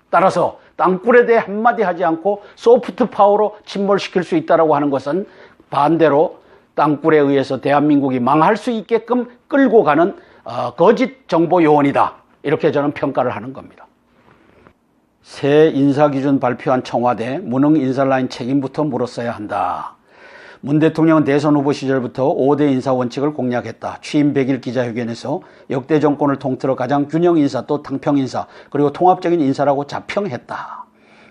따라서 땅굴에 대해 한마디 하지 않고 소프트 파워로 침몰시킬 수 있다고 하는 것은 반대로 땅굴에 의해서 대한민국이 망할 수 있게끔 끌고 가는 거짓 정보 요원이다. 이렇게 저는 평가를 하는 겁니다. 새 인사기준 발표한 청와대 무능 인사라인 책임부터 물었어야 한다. 문 대통령은 대선 후보 시절부터 5대 인사 원칙을 공략했다. 취임 100일 기자회견에서 역대 정권을 통틀어 가장 균형 인사 또 탕평 인사 그리고 통합적인 인사라고 자평했다.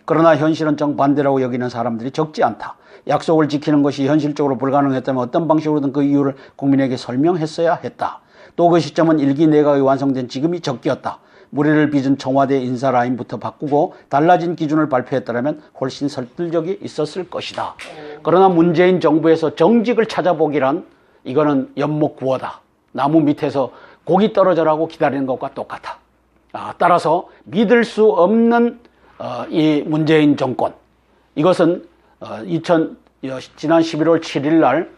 그러나 현실은 정반대라고 여기는 사람들이 적지 않다. 약속을 지키는 것이 현실적으로 불가능했다면 어떤 방식으로든 그 이유를 국민에게 설명했어야 했다. 또 그 시점은 1기 내각이 완성된 지금이 적기였다. 무리를 빚은 청와대 인사 라인부터 바꾸고 달라진 기준을 발표했다면 훨씬 설득력이 있었을 것이다. 그러나 문재인 정부에서 정직을 찾아보기란 이거는 연못구어다. 나무 밑에서 고기 떨어져라고 기다리는 것과 똑같아. 따라서 믿을 수 없는 이 문재인 정권, 이것은 지난 11월 7일 날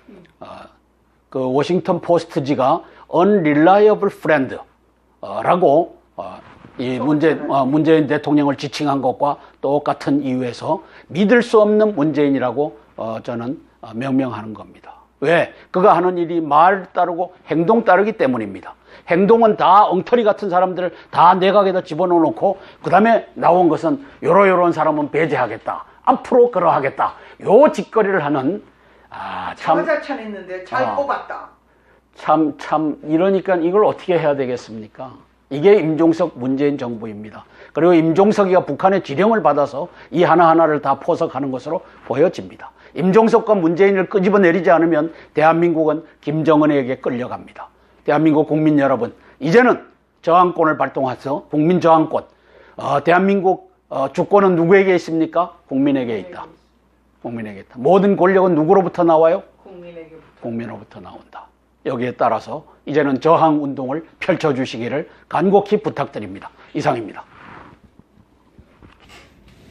그 워싱턴 포스트지가 unreliable friend 라고 이 문재인 대통령을 지칭한 것과 똑같은 이유에서 믿을 수 없는 문재인이라고 저는 명명하는 겁니다. 왜? 그가 하는 일이 말 따르고 행동 따르기 때문입니다. 행동은 다 엉터리 같은 사람들을 다 내각에다 집어넣어놓고 그 다음에 나온 것은 요런 사람은 배제하겠다. 앞으로 그러하겠다. 요 짓거리를 하는 참 자찬했는데 잘 뽑았다. 참 이러니까 이걸 어떻게 해야 되겠습니까? 이게 임종석 문재인 정부입니다. 그리고 임종석이가 북한의 지령을 받아서 이 하나하나를 다 포석하는 것으로 보여집니다. 임종석과 문재인을 끄집어내리지 않으면 대한민국은 김정은에게 끌려갑니다. 대한민국 국민 여러분, 이제는 저항권을 발동해서 국민 저항권, 대한민국 주권은 누구에게 있습니까? 국민에게 있다. 국민에게 있다. 모든 권력은 누구로부터 나와요? 국민으로부터 나온다. 여기에 따라서 이제는 저항 운동을 펼쳐주시기를 간곡히 부탁드립니다. 이상입니다.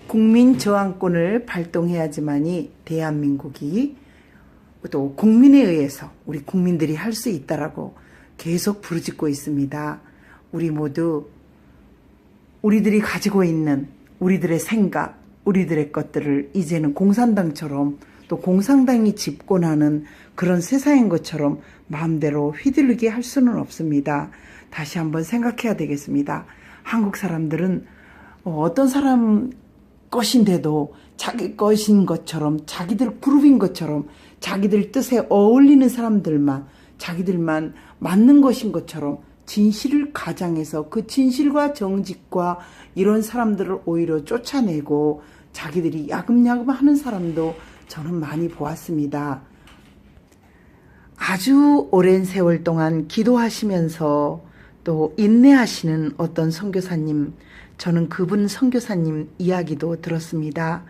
국민 저항권을 발동해야지만이 대한민국이 또 국민에 의해서 우리 국민들이 할 수 있다라고 계속 부르짖고 있습니다. 우리 모두 우리들이 가지고 있는 우리들의 생각, 우리들의 것들을 이제는 공산당처럼 또 공산당이 집권하는 그런 세상인 것처럼 마음대로 휘둘리게 할 수는 없습니다. 다시 한번 생각해야 되겠습니다. 한국 사람들은 어떤 사람 것인데도 자기 것인 것처럼 자기들 그룹인 것처럼 자기들 뜻에 어울리는 사람들만 자기들만 맞는 것인 것처럼 진실을 가장해서 그 진실과 정직과 이런 사람들을 오히려 쫓아내고 자기들이 야금야금 하는 사람도 저는 많이 보았습니다. 아주 오랜 세월 동안 기도하시면서 또 인내하시는 어떤 선교사님, 저는 그분 선교사님 이야기도 들었습니다.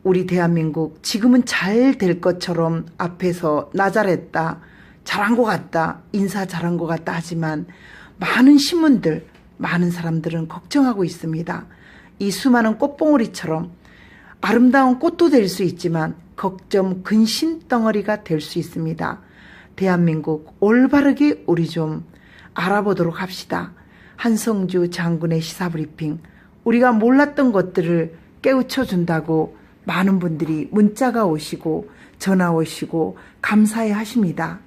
우리 대한민국 지금은 잘 될 것처럼 앞에서 나잘했다, 잘한 것 같다, 인사 잘한 것 같다 하지만 많은 신문들, 많은 사람들은 걱정하고 있습니다. 이 수많은 꽃봉오리처럼 아름다운 꽃도 될 수 있지만 걱정 근심 덩어리가 될 수 있습니다. 대한민국 올바르게 우리 좀 알아보도록 합시다. 한성주 장군의 시사브리핑, 우리가 몰랐던 것들을 깨우쳐 준다고 많은 분들이 문자가 오시고 전화 오시고 감사해 하십니다.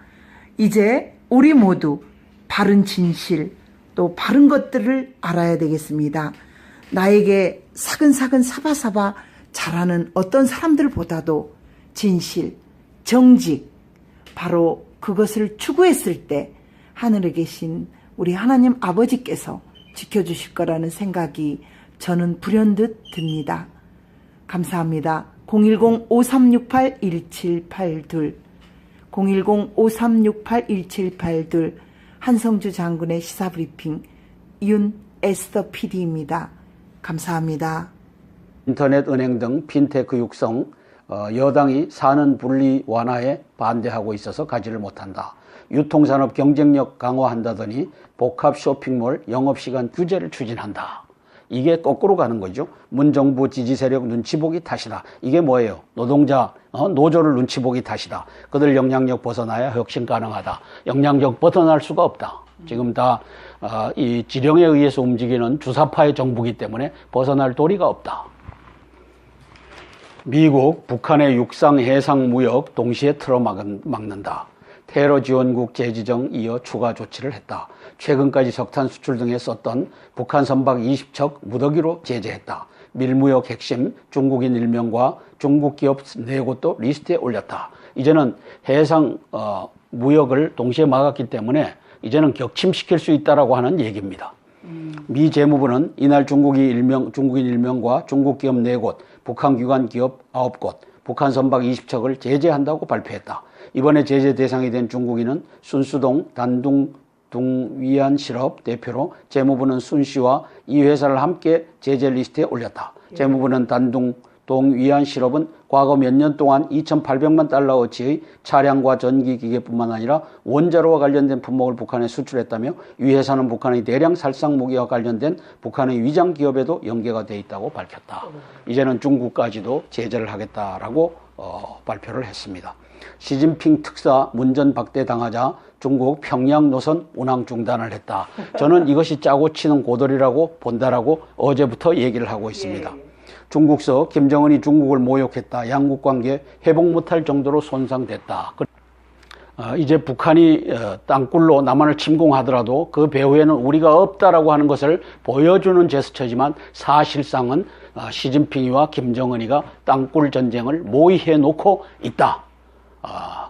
이제 우리 모두 바른 진실, 또 바른 것들을 알아야 되겠습니다. 나에게 사근사근 사바사바 잘하는 어떤 사람들보다도 진실, 정직, 바로 그것을 추구했을 때 하늘에 계신 우리 하나님 아버지께서 지켜주실 거라는 생각이 저는 불현듯 듭니다. 감사합니다. 010-5368-1782 010-5368-1782 한성주 장군의 시사브리핑 윤 에스더 PD입니다. 감사합니다. 인터넷 은행 등 핀테크 육성, 여당이 사는 분리 완화에 반대하고 있어서 가지를 못한다. 유통산업 경쟁력 강화한다더니 복합 쇼핑몰 영업시간 규제를 추진한다. 이게 거꾸로 가는 거죠. 문정부 지지 세력 눈치 보기 탓이다. 이게 뭐예요? 노동자, 노조를 눈치 보기 탓이다. 그들 영향력 벗어나야 혁신 가능하다. 영향력 벗어날 수가 없다. 지금 다 이 지령에 의해서 움직이는 주사파의 정부이기 때문에 벗어날 도리가 없다. 미국, 북한의 육상, 해상, 무역 동시에 틀어막는다. 테러 지원국 재지정 이어 추가 조치를 했다. 최근까지 석탄 수출 등에 썼던 북한 선박 20척 무더기로 제재했다. 밀무역 핵심 중국인 1명과 중국 기업 4곳도 리스트에 올렸다. 이제는 해상 무역을 동시에 막았기 때문에 이제는 격침시킬 수 있다라고 하는 얘기입니다. 미 재무부는 이날 중국인 1명과 중국 기업 4곳, 북한 기관 기업 9곳, 북한 선박 20척을 제재한다고 발표했다. 이번에 제재 대상이 된 중국인은 순수동 단둥위안실업 대표로 재무부는 순 씨와 이 회사를 함께 제재 리스트에 올렸다. 재무부는 단둥위안실업은 과거 몇 년 동안 2,800만 달러어치의 차량과 전기기계뿐만 아니라 원자로와 관련된 품목을 북한에 수출했다며 이 회사는 북한의 대량 살상 무기와 관련된 북한의 위장 기업에도 연계가 돼 있다고 밝혔다. 이제는 중국까지도 제재를 하겠다라고 발표를 했습니다. 시진핑 특사 문전 박대당하자 중국 평양 노선 운항 중단을 했다. 저는 이것이 짜고 치는 고돌이라고 본다라고 어제부터 얘기를 하고 있습니다. 중국서 김정은이 중국을 모욕했다. 양국 관계 회복 못할 정도로 손상됐다. 이제 북한이 땅굴로 남한을 침공하더라도 그 배후에는 우리가 없다라고 하는 것을 보여주는 제스처지만 사실상은 시진핑이와 김정은이가 땅굴 전쟁을 모의해 놓고 있다.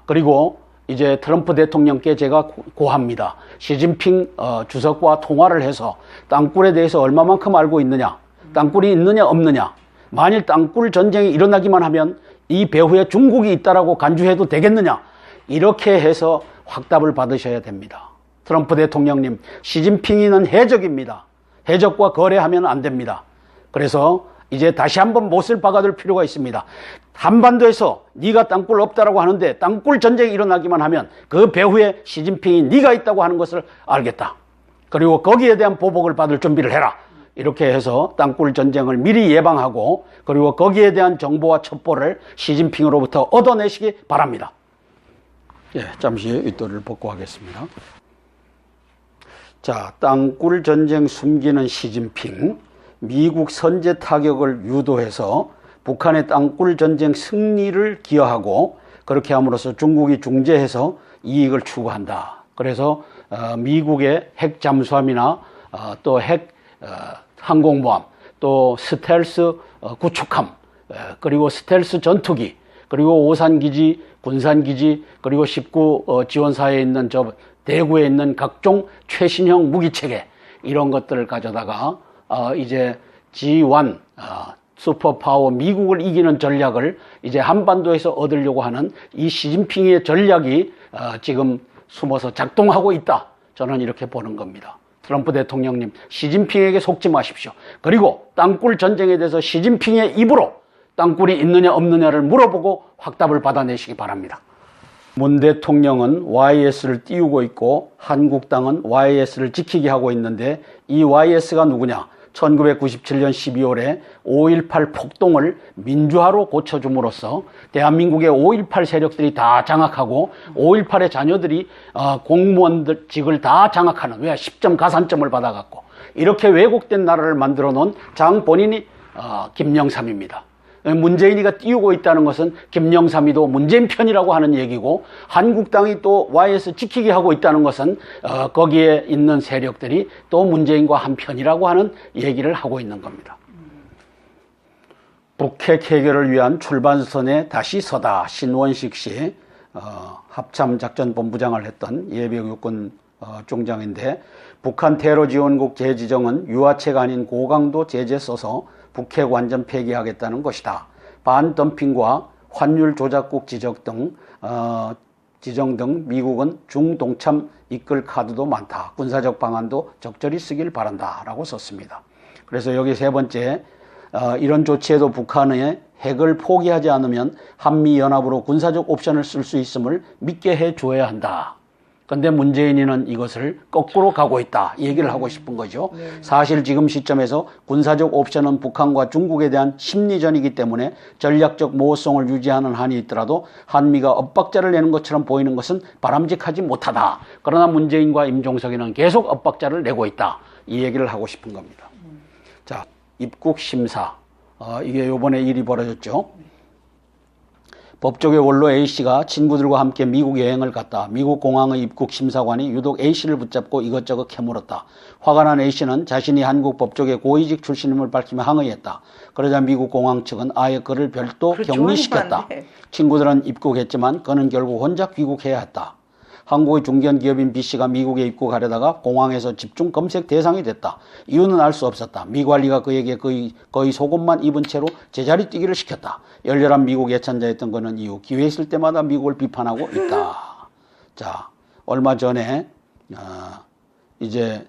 그리고 이제 트럼프 대통령께 제가 고합니다. 시진핑 주석과 통화를 해서 땅굴에 대해서 얼마만큼 알고 있느냐, 땅굴이 있느냐 없느냐, 만일 땅굴 전쟁이 일어나기만 하면 이 배후에 중국이 있다라고 간주해도 되겠느냐, 이렇게 해서 확답을 받으셔야 됩니다. 트럼프 대통령님, 시진핑이는 해적입니다. 해적과 거래하면 안 됩니다. 그래서 이제 다시 한번 못을 박아둘 필요가 있습니다. 한반도에서 네가 땅굴 없다라고 하는데 땅굴 전쟁이 일어나기만 하면 그 배후에 시진핑이 네가 있다고 하는 것을 알겠다. 그리고 거기에 대한 보복을 받을 준비를 해라. 이렇게 해서 땅굴 전쟁을 미리 예방하고 그리고 거기에 대한 정보와 첩보를 시진핑으로부터 얻어내시기 바랍니다. 예, 잠시 윗도리를 벗고 하겠습니다. 자, 땅굴 전쟁 숨기는 시진핑, 미국 선제 타격을 유도해서 북한의 땅굴 전쟁 승리를 기여하고 그렇게 함으로써 중국이 중재해서 이익을 추구한다. 그래서 미국의 핵 잠수함이나 또 핵 항공모함, 또 스텔스 구축함, 그리고 스텔스 전투기, 그리고 오산기지, 군산기지, 그리고 19 지원사에 있는 대구에 있는 각종 최신형 무기체계, 이런 것들을 가져다가 이제 G1 슈퍼파워 미국을 이기는 전략을 이제 한반도에서 얻으려고 하는 이 시진핑의 전략이 지금 숨어서 작동하고 있다. 저는 이렇게 보는 겁니다. 트럼프 대통령님, 시진핑에게 속지 마십시오. 그리고 땅굴 전쟁에 대해서 시진핑의 입으로 땅굴이 있느냐 없느냐를 물어보고 확답을 받아내시기 바랍니다. 문 대통령은 YS를 띄우고 있고 한국당은 YS를 지키게 하고 있는데 이 YS가 누구냐? 1997년 12월에 5.18 폭동을 민주화로 고쳐줌으로써 대한민국의 5.18 세력들이 다 장악하고 5.18의 자녀들이 공무원직을 다 장악하는, 왜 10점 가산점을 받아갖고 이렇게 왜곡된 나라를 만들어 놓은 장 본인이 김영삼입니다. 문재인이가 띄우고 있다는 것은 김영삼이도 문재인 편이라고 하는 얘기고, 한국당이 또 YS 지키게 하고 있다는 것은 거기에 있는 세력들이 또 문재인과 한편이라고 하는 얘기를 하고 있는 겁니다. 북핵 해결을 위한 출발선에 다시 서다. 신원식 씨, 합참작전본부장을 했던 예비역군 중장인데, 북한 테러지원국 재지정은 유화체가 아닌 고강도 제재 써서 북핵 완전 폐기하겠다는 것이다. 반덤핑과 환율 조작국 지정 등 미국은 중동참 이끌 카드도 많다. 군사적 방안도 적절히 쓰길 바란다. 라고 썼습니다. 그래서 여기 세 번째, 이런 조치에도 북한의 핵을 포기하지 않으면 한미연합으로 군사적 옵션을 쓸 수 있음을 믿게 해줘야 한다. 근데 문재인이는 이것을 거꾸로 가고 있다, 얘기를 하고 싶은 거죠. 사실 지금 시점에서 군사적 옵션은 북한과 중국에 대한 심리전이기 때문에 전략적 모호성을 유지하는 한이 있더라도 한미가 엇박자를 내는 것처럼 보이는 것은 바람직하지 못하다. 그러나 문재인과 임종석이는 계속 엇박자를 내고 있다, 이 얘기를 하고 싶은 겁니다. 자, 입국 심사, 이게 요번에 일이 벌어졌죠. 법조계 원로 A씨가 친구들과 함께 미국 여행을 갔다. 미국 공항의 입국 심사관이 유독 A씨를 붙잡고 이것저것 캐물었다. 화가 난 A씨는 자신이 한국 법조계 고위직 출신임을 밝히며 항의했다. 그러자 미국 공항 측은 아예 그를 별도 격리시켰다. 친구들은 입국했지만 그는 결국 혼자 귀국해야 했다. 한국의 중견 기업인 B씨가 미국에 입국하려다가 공항에서 집중 검색 대상이 됐다. 이유는 알 수 없었다. 미 관리가 그에게 거의 속옷만 입은 채로 제자리 뛰기를 시켰다. 열렬한 미국 예찬자였던 그는 이후 기회 있을 때마다 미국을 비판하고 있다. 자, 얼마 전에 이제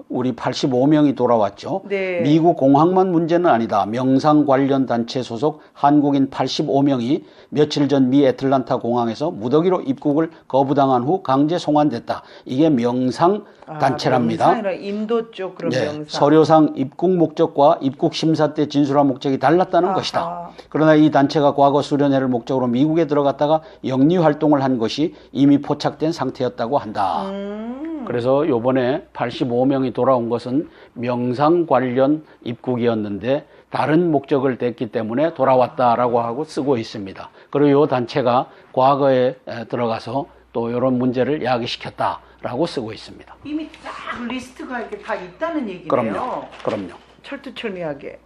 우리 85명이 돌아왔죠. 네. 미국 공항만 문제는 아니다. 명상 관련 단체 소속 한국인 85명이 며칠 전 미 애틀란타 공항에서 무더기로 입국을 거부당한 후 강제 송환됐다. 이게 명상 단체랍니다. 명상이라 인도 쪽 그런 네, 명상. 서류상 입국 목적과 입국 심사 때 진술한 목적이 달랐다는 것이다. 그러나 이 단체가 과거 수련회를 목적으로 미국에 들어갔다가 영리 활동을 한 것이 이미 포착된 상태였다고 한다. 그래서 요번에 85명이 돌아온 것은 명상 관련 입국이었는데 다른 목적을 댔기 때문에 돌아왔다라고 하고 쓰고 있습니다. 그리고 이 단체가 과거에 들어가서 또 이런 문제를 야기시켰다라고 쓰고 있습니다. 이미 딱 리스트가 이렇게 다 있다는 얘기네요. 그럼요. 철두철미하게.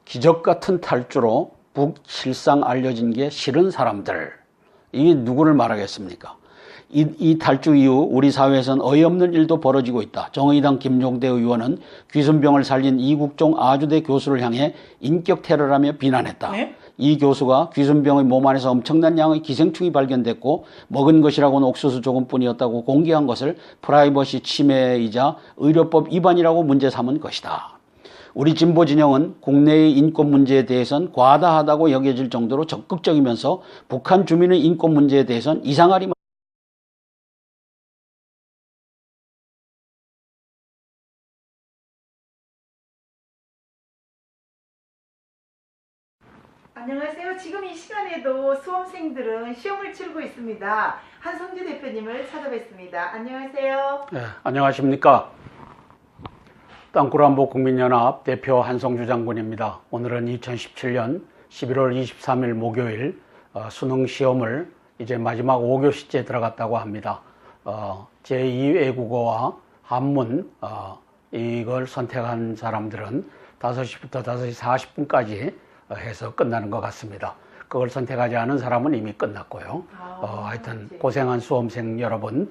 기적 같은 탈주로 북실상 알려진 게 싫은 사람들. 이게 누구를 말하겠습니까? 이 탈주 이후 우리 사회에서는 어이없는 일도 벌어지고 있다. 정의당 김용대 의원은 귀순병을 살린 이국종 아주대 교수를 향해 인격 테러라며 비난했다. 네? 이 교수가 귀순병의 몸 안에서 엄청난 양의 기생충이 발견됐고 먹은 것이라고는 옥수수 조금뿐이었다고 공개한 것을 프라이버시 침해이자 의료법 위반이라고 문제 삼은 것이다. 우리 진보 진영은 국내의 인권 문제에 대해선 과다하다고 여겨질 정도로 적극적이면서 북한 주민의 인권 문제에 대해선 이상하리 안녕하세요. 지금 이 시간에도 수험생들은 시험을 치르고 있습니다. 한성주 대표님을 찾아뵙습니다. 안녕하세요. 네, 안녕하십니까. 땅굴안보 국민연합 대표 한성주 장군입니다. 오늘은 2017년 11월 23일 목요일 수능 시험을 이제 마지막 5교시째 들어갔다고 합니다. 제2외국어와 한문 이걸 선택한 사람들은 5시부터 5시 40분까지 해서 끝나는 것 같습니다. 그걸 선택하지 않은 사람은 이미 끝났고요. 하여튼 고생한 수험생 여러분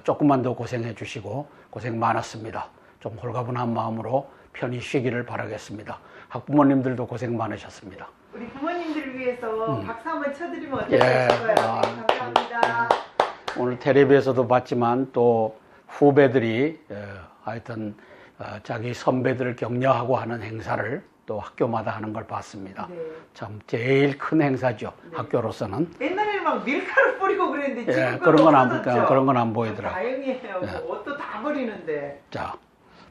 조금만 더 고생해 주시고 고생 많았습니다. 좀 홀가분한 마음으로 편히 쉬기를 바라겠습니다. 학부모님들도 고생 많으셨습니다. 우리 부모님들을 위해서 박수 한번 쳐드리면 어떨까요? 감사합니다. 오늘 텔레비에서도 봤지만 또 후배들이 하여튼 자기 선배들을 격려하고 하는 행사를 또 학교마다 하는 걸 봤습니다. 네. 참 제일 큰 행사죠. 네. 학교로서는. 옛날에는 막 밀가루 뿌리고 그랬는데 지금 그런 건 안 보이더라고요. 다행이에요. 옷도 다 버리는데. 자,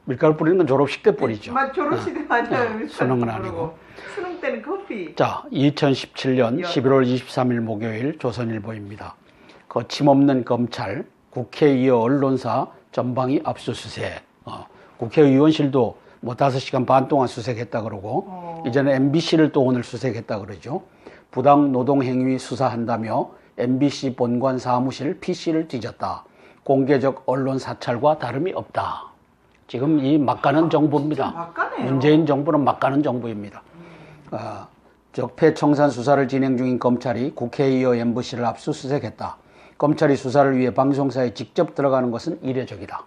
밀가루 뿌리는 건 졸업식 때 뿌리죠. 졸업식 때 맞아요. 수능은 아니고. 수능 때는 커피. 자, 2017년 11월 23일 목요일 조선일보입니다. 거침없는 검찰, 국회 이어 언론사 전방위 압수수색. 국회의원실도 뭐 5시간 반 동안 수색했다 그러고 이제는 MBC를 또 오늘 수색했다 그러죠. 부당 노동행위 수사한다며 MBC 본관 사무실 PC를 뒤졌다. 공개적 언론 사찰과 다름이 없다. 지금 이 막가는 정부입니다. 막가네요. 문재인 정부는 막가는 정부입니다. 적폐 청산 수사를 진행 중인 검찰이 국회에 이어 MBC를 압수수색했다. 검찰이 수사를 위해 방송사에 직접 들어가는 것은 이례적이다.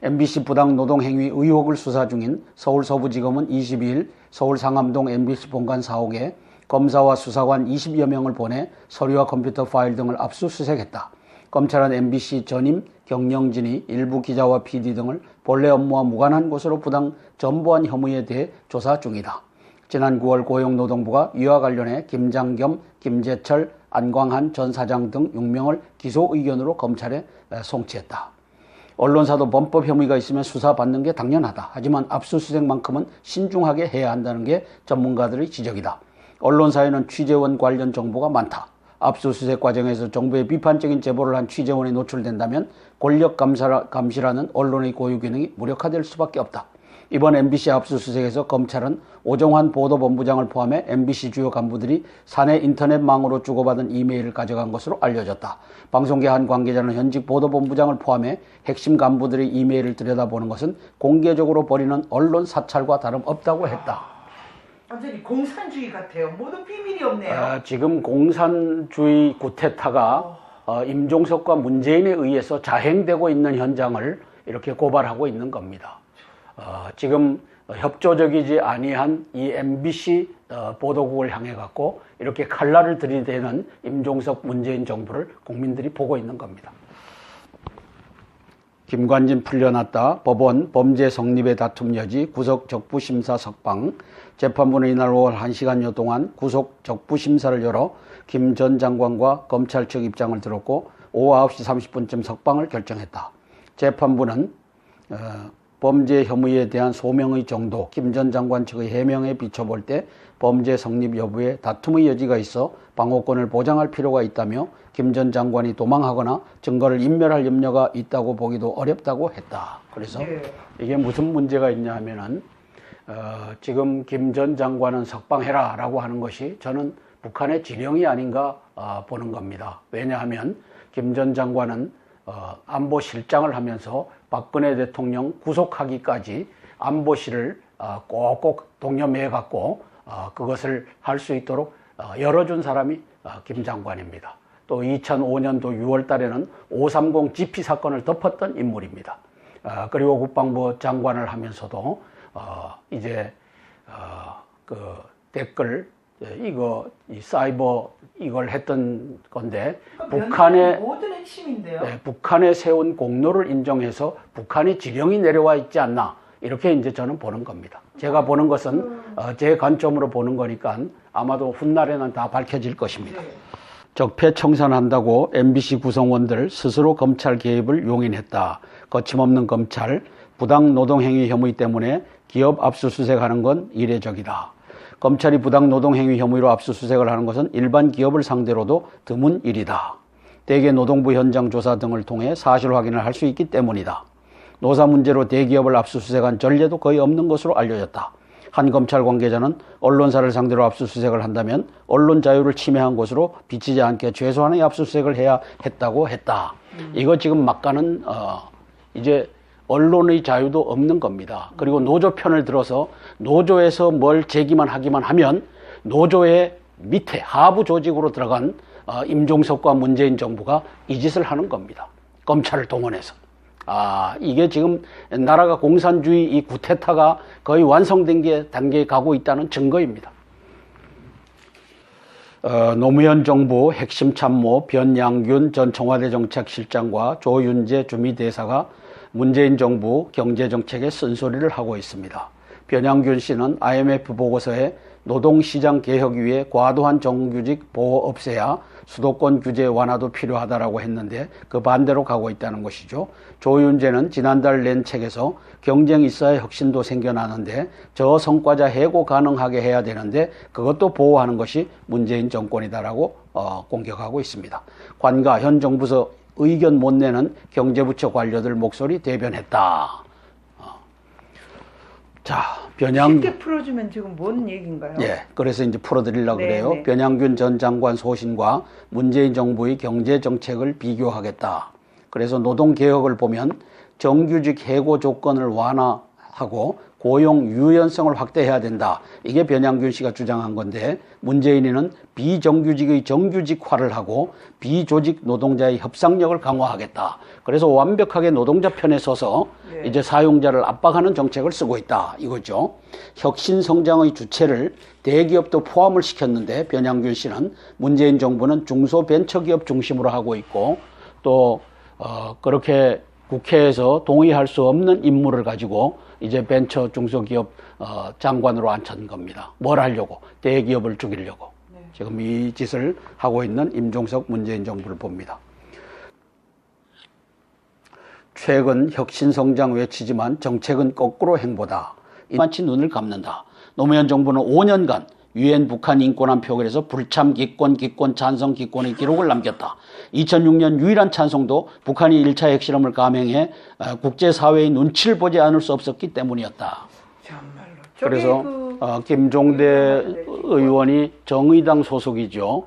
MBC 부당 노동행위 의혹을 수사 중인 서울서부지검은 22일 서울 상암동 MBC 본관 사옥에 검사와 수사관 20여 명을 보내 서류와 컴퓨터 파일 등을 압수수색했다. 검찰은 MBC 전임 경영진이 일부 기자와 PD 등을 본래 업무와 무관한 곳으로 부당 전보한 혐의에 대해 조사 중이다. 지난 9월 고용노동부가 이와 관련해 김장겸, 김재철, 안광한 전 사장 등 6명을 기소 의견으로 검찰에 송치했다. 언론사도 범법 혐의가 있으면 수사받는 게 당연하다. 하지만 압수수색만큼은 신중하게 해야 한다는 게 전문가들의 지적이다. 언론사에는 취재원 관련 정보가 많다. 압수수색 과정에서 정부의 비판적인 제보를 한 취재원이 노출된다면 권력 감시라는 언론의 고유 기능이 무력화될 수밖에 없다. 이번 MBC 압수수색에서 검찰은 오정환 보도본부장을 포함해 MBC 주요 간부들이 사내 인터넷망으로 주고받은 이메일을 가져간 것으로 알려졌다. 방송계 한 관계자는 현직 보도본부장을 포함해 핵심 간부들의 이메일을 들여다보는 것은 공개적으로 벌이는 언론 사찰과 다름없다고 했다. 완전히 공산주의 같아요. 모든 비밀이 없네요. 지금 공산주의 쿠데타가 임종석과 문재인에 의해서 자행되고 있는 현장을 이렇게 고발하고 있는 겁니다. 지금 협조적이지 아니한 이 MBC 보도국을 향해 갖고 이렇게 칼날을 들이대는 임종석 문재인 정부를 국민들이 보고 있는 겁니다. 김관진 풀려났다. 법원 범죄 성립의 다툼 여지 구속 적부심사 석방. 재판부는 이날 오후 1시간여 동안 구속 적부심사를 열어 김 전 장관과 검찰 측 입장을 들었고 오후 9시 30분쯤 석방을 결정했다. 재판부는 범죄 혐의에 대한 소명의 정도, 김 전 장관 측의 해명에 비춰볼 때 범죄 성립 여부에 다툼의 여지가 있어 방어권을 보장할 필요가 있다며 김 전 장관이 도망하거나 증거를 인멸할 염려가 있다고 보기도 어렵다고 했다. 그래서 이게 무슨 문제가 있냐 하면은 지금 김 전 장관은 석방해라 라고 하는 것이 저는 북한의 지령이 아닌가 보는 겁니다. 왜냐하면 김 전 장관은 안보실장을 하면서 박근혜 대통령 구속하기까지 안보실을 꼭꼭 독려매 갖고 그것을 할 수 있도록 열어준 사람이 김 장관입니다. 또 2005년도 6월 달에는 530 GP 사건을 덮었던 인물입니다. 그리고 국방부 장관을 하면서도 이제 그 댓글 이 사이버 이걸 했던 건데 북한의 모든 핵심인데요. 북한에 세운 공로를 인정해서 북한이 지령이 내려와 있지 않나 이렇게 이제 저는 보는 겁니다. 제가 보는 것은 제 관점으로 보는 거니까 아마도 훗날에는 다 밝혀질 것입니다. 적폐 청산한다고 MBC 구성원들 스스로 검찰 개입을 용인했다. 거침없는 검찰, 부당 노동행위 혐의 때문에 기업 압수수색하는 건 이례적이다. 검찰이 부당 노동행위 혐의로 압수수색을 하는 것은 일반 기업을 상대로도 드문 일이다. 대개 노동부 현장 조사 등을 통해 사실 확인을 할 수 있기 때문이다. 노사 문제로 대기업을 압수수색한 전례도 거의 없는 것으로 알려졌다. 한 검찰 관계자는 언론사를 상대로 압수수색을 한다면 언론 자유를 침해한 것으로 비치지 않게 최소한의 압수수색을 해야 했다고 했다. 이거 지금 막가는 이제 언론의 자유도 없는 겁니다. 그리고 노조 편을 들어서 노조에서 뭘 제기만 하기만 하면 노조의 밑에 하부 조직으로 들어간 임종석과 문재인 정부가 이 짓을 하는 겁니다. 검찰을 동원해서. 이게 지금 나라가 공산주의 이 쿠데타가 거의 완성된 단계에 가고 있다는 증거입니다. 노무현 정부 핵심 참모 변양균 전 청와대 정책실장과 조윤재 주미대사가 문재인 정부 경제정책에 쓴소리를 하고 있습니다. 변양균 씨는 IMF 보고서에 노동시장 개혁 위해 과도한 정규직 보호 없애야 수도권 규제 완화도 필요하다라고 했는데 그 반대로 가고 있다는 것이죠. 조윤재는 지난달 낸 책에서 경쟁이 있어야 혁신도 생겨나는데 저 성과자 해고 가능하게 해야 되는데 그것도 보호하는 것이 문재인 정권이다라고 공격하고 있습니다. 관가 현 정부에서 의견 못 내는 경제부처 관료들 목소리 대변했다. 자, 쉽게 풀어주면 지금 뭔 얘기인가요? 예, 그래서 이제 풀어드리려고 네, 그래요. 네. 변양균 전 장관 소신과 문재인 정부의 경제 정책을 비교하겠다. 그래서 노동개혁을 보면 정규직 해고 조건을 완화하고 고용 유연성을 확대해야 된다. 이게 변양균 씨가 주장한 건데 문재인이는 비정규직의 정규직화를 하고 비조직 노동자의 협상력을 강화하겠다. 그래서 완벽하게 노동자 편에 서서 네. 이제 사용자를 압박하는 정책을 쓰고 있다. 이거죠. 혁신 성장의 주체를 대기업도 포함을 시켰는데 변양균 씨는 문재인 정부는 중소벤처기업 중심으로 하고 있고 또 그렇게 국회에서 동의할 수 없는 임무를 가지고 이제 벤처 중소기업 장관으로 앉힌 겁니다. 뭘 하려고? 대기업을 죽이려고. 네. 지금 이 짓을 하고 있는 임종석 문재인 정부를 봅니다. 최근 혁신성장 외치지만 정책은 거꾸로 행보다. 이만치 눈을 감는다. 노무현 정부는 5년간 유엔 북한 인권안 표결에서 불참 기권 찬성 기권의 기록을 남겼다. 2006년 유일한 찬성도 북한이 1차 핵실험을 감행해 국제사회의 눈치를 보지 않을 수 없었기 때문이었다. 정말로. 그래서 김종대 의원이 정의당 소속이죠.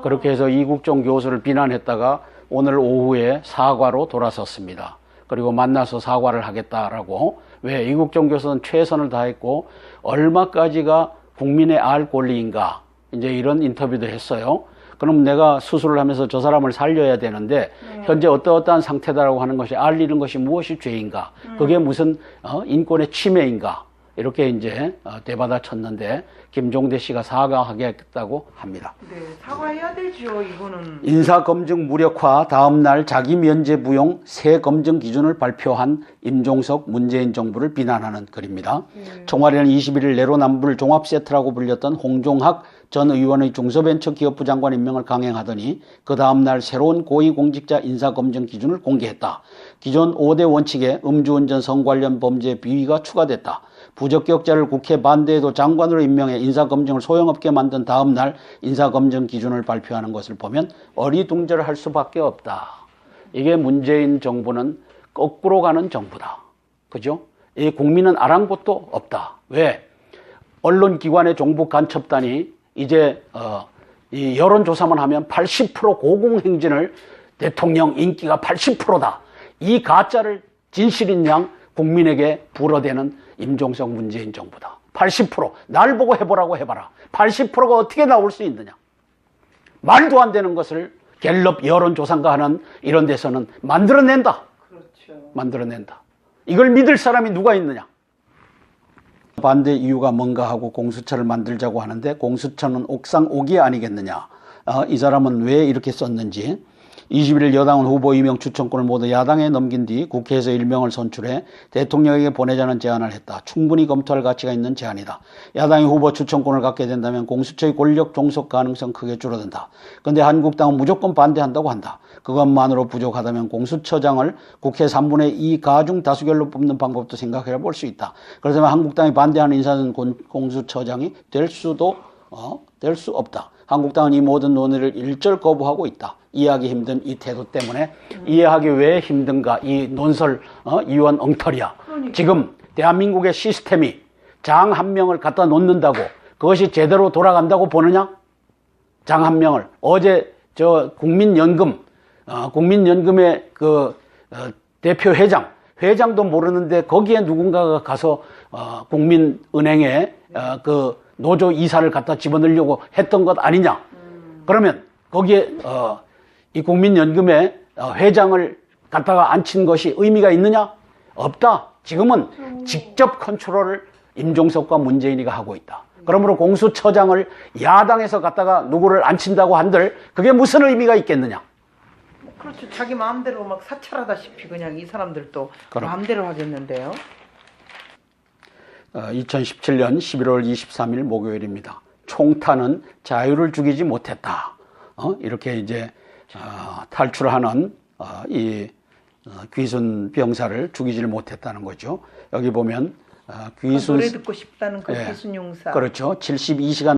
그렇게 해서 이국종 교수를 비난했다가 오늘 오후에 사과로 돌아섰습니다. 그리고 만나서 사과를 하겠다라고. 왜? 이국종 교수는 최선을 다했고 얼마까지가 국민의 알 권리인가, 이제 이런 인터뷰도 했어요. 그럼 내가 수술을 하면서 저 사람을 살려야 되는데 현재 어떠어떠한 상태다라고 하는 것이 알리는 것이 무엇이 죄인가, 그게 무슨 인권의 침해인가, 이렇게 이제 되받아 쳤는데 김종대 씨가 사과하겠다고 합니다. 네, 사과해야 되죠. 이거는 인사검증 무력화 다음 날 자기 면제 부용 새 검증 기준을 발표한 임종석 문재인 정부를 비난하는 글입니다. 청와대는 21일 내로남불 종합세트라고 불렸던 홍종학 전 의원의 중소벤처기업부 장관 임명을 강행하더니 그 다음 날 새로운 고위공직자 인사검증 기준을 공개했다. 기존 5대 원칙에 음주운전 성관련 범죄 비위가 추가됐다. 부적격자를 국회 반대에도 장관으로 임명해 인사검증을 소용없게 만든 다음 날 인사검증 기준을 발표하는 것을 보면 어리둥절할 수밖에 없다. 이게 문재인 정부는 거꾸로 가는 정부다. 그죠? 이 국민은 아랑곳도 없다. 왜? 언론기관의 종북간첩단이 이제 이 여론조사만 하면 80% 고공행진을 대통령 인기가 80%다. 이 가짜를 진실인 양 국민에게 불어대는 임종석 문재인 정부다. 80%. 날 보고 해보라고 해봐라. 80%가 어떻게 나올 수 있느냐. 말도 안 되는 것을 갤럽 여론조사인가 하는 이런 데서는 만들어낸다. 그렇죠. 만들어낸다. 이걸 믿을 사람이 누가 있느냐. 반대 이유가 뭔가 하고 공수처를 만들자고 하는데 공수처는 옥상 옥이 아니겠느냐. 이 사람은 왜 이렇게 썼는지. 21일 여당은 후보 임명 추천권을 모두 야당에 넘긴 뒤 국회에서 일명을 선출해 대통령에게 보내자는 제안을 했다. 충분히 검토할 가치가 있는 제안이다. 야당이 후보 추천권을 갖게 된다면 공수처의 권력 종속 가능성 크게 줄어든다. 그런데 한국당은 무조건 반대한다고 한다. 그것만으로 부족하다면 공수처장을 국회 3분의 2 가중 다수결로 뽑는 방법도 생각해 볼 수 있다. 그렇다면 한국당이 반대하는 인사는 공수처장이 될 수 없다. 한국당은 이 모든 논의를 일절 거부하고 있다. 이해하기 힘든 이 태도 때문에 이해하기 왜 힘든가? 이 논설 이원 엉터리야. 그러니까. 지금 대한민국의 시스템이 장 한 명을 갖다 놓는다고 그것이 제대로 돌아간다고 보느냐? 장 한 명을. 어제 저 국민연금의 그 대표 회장도 모르는데 거기에 누군가가 가서 국민은행에 그 노조 이사를 갖다 집어넣으려고 했던 것 아니냐? 그러면 거기에 이 국민연금의 회장을 갖다가 앉힌 것이 의미가 있느냐? 없다. 지금은 직접 컨트롤을 임종석과 문재인이가 하고 있다. 그러므로 공수처장을 야당에서 갖다가 누구를 앉힌다고 한들 그게 무슨 의미가 있겠느냐? 그렇죠. 자기 마음대로 막 사찰하다시피 그냥 이 사람들도 그럼. 마음대로 하겠는데요. 2017년 11월 23일 목요일입니다. 총탄은 자유를 죽이지 못했다. 이렇게 이제 탈출하는 이 귀순 병사를 죽이지를 못했다는 거죠. 여기 보면 귀순 노래 듣고 싶다는 그 귀순 용사. 그렇죠. 72시간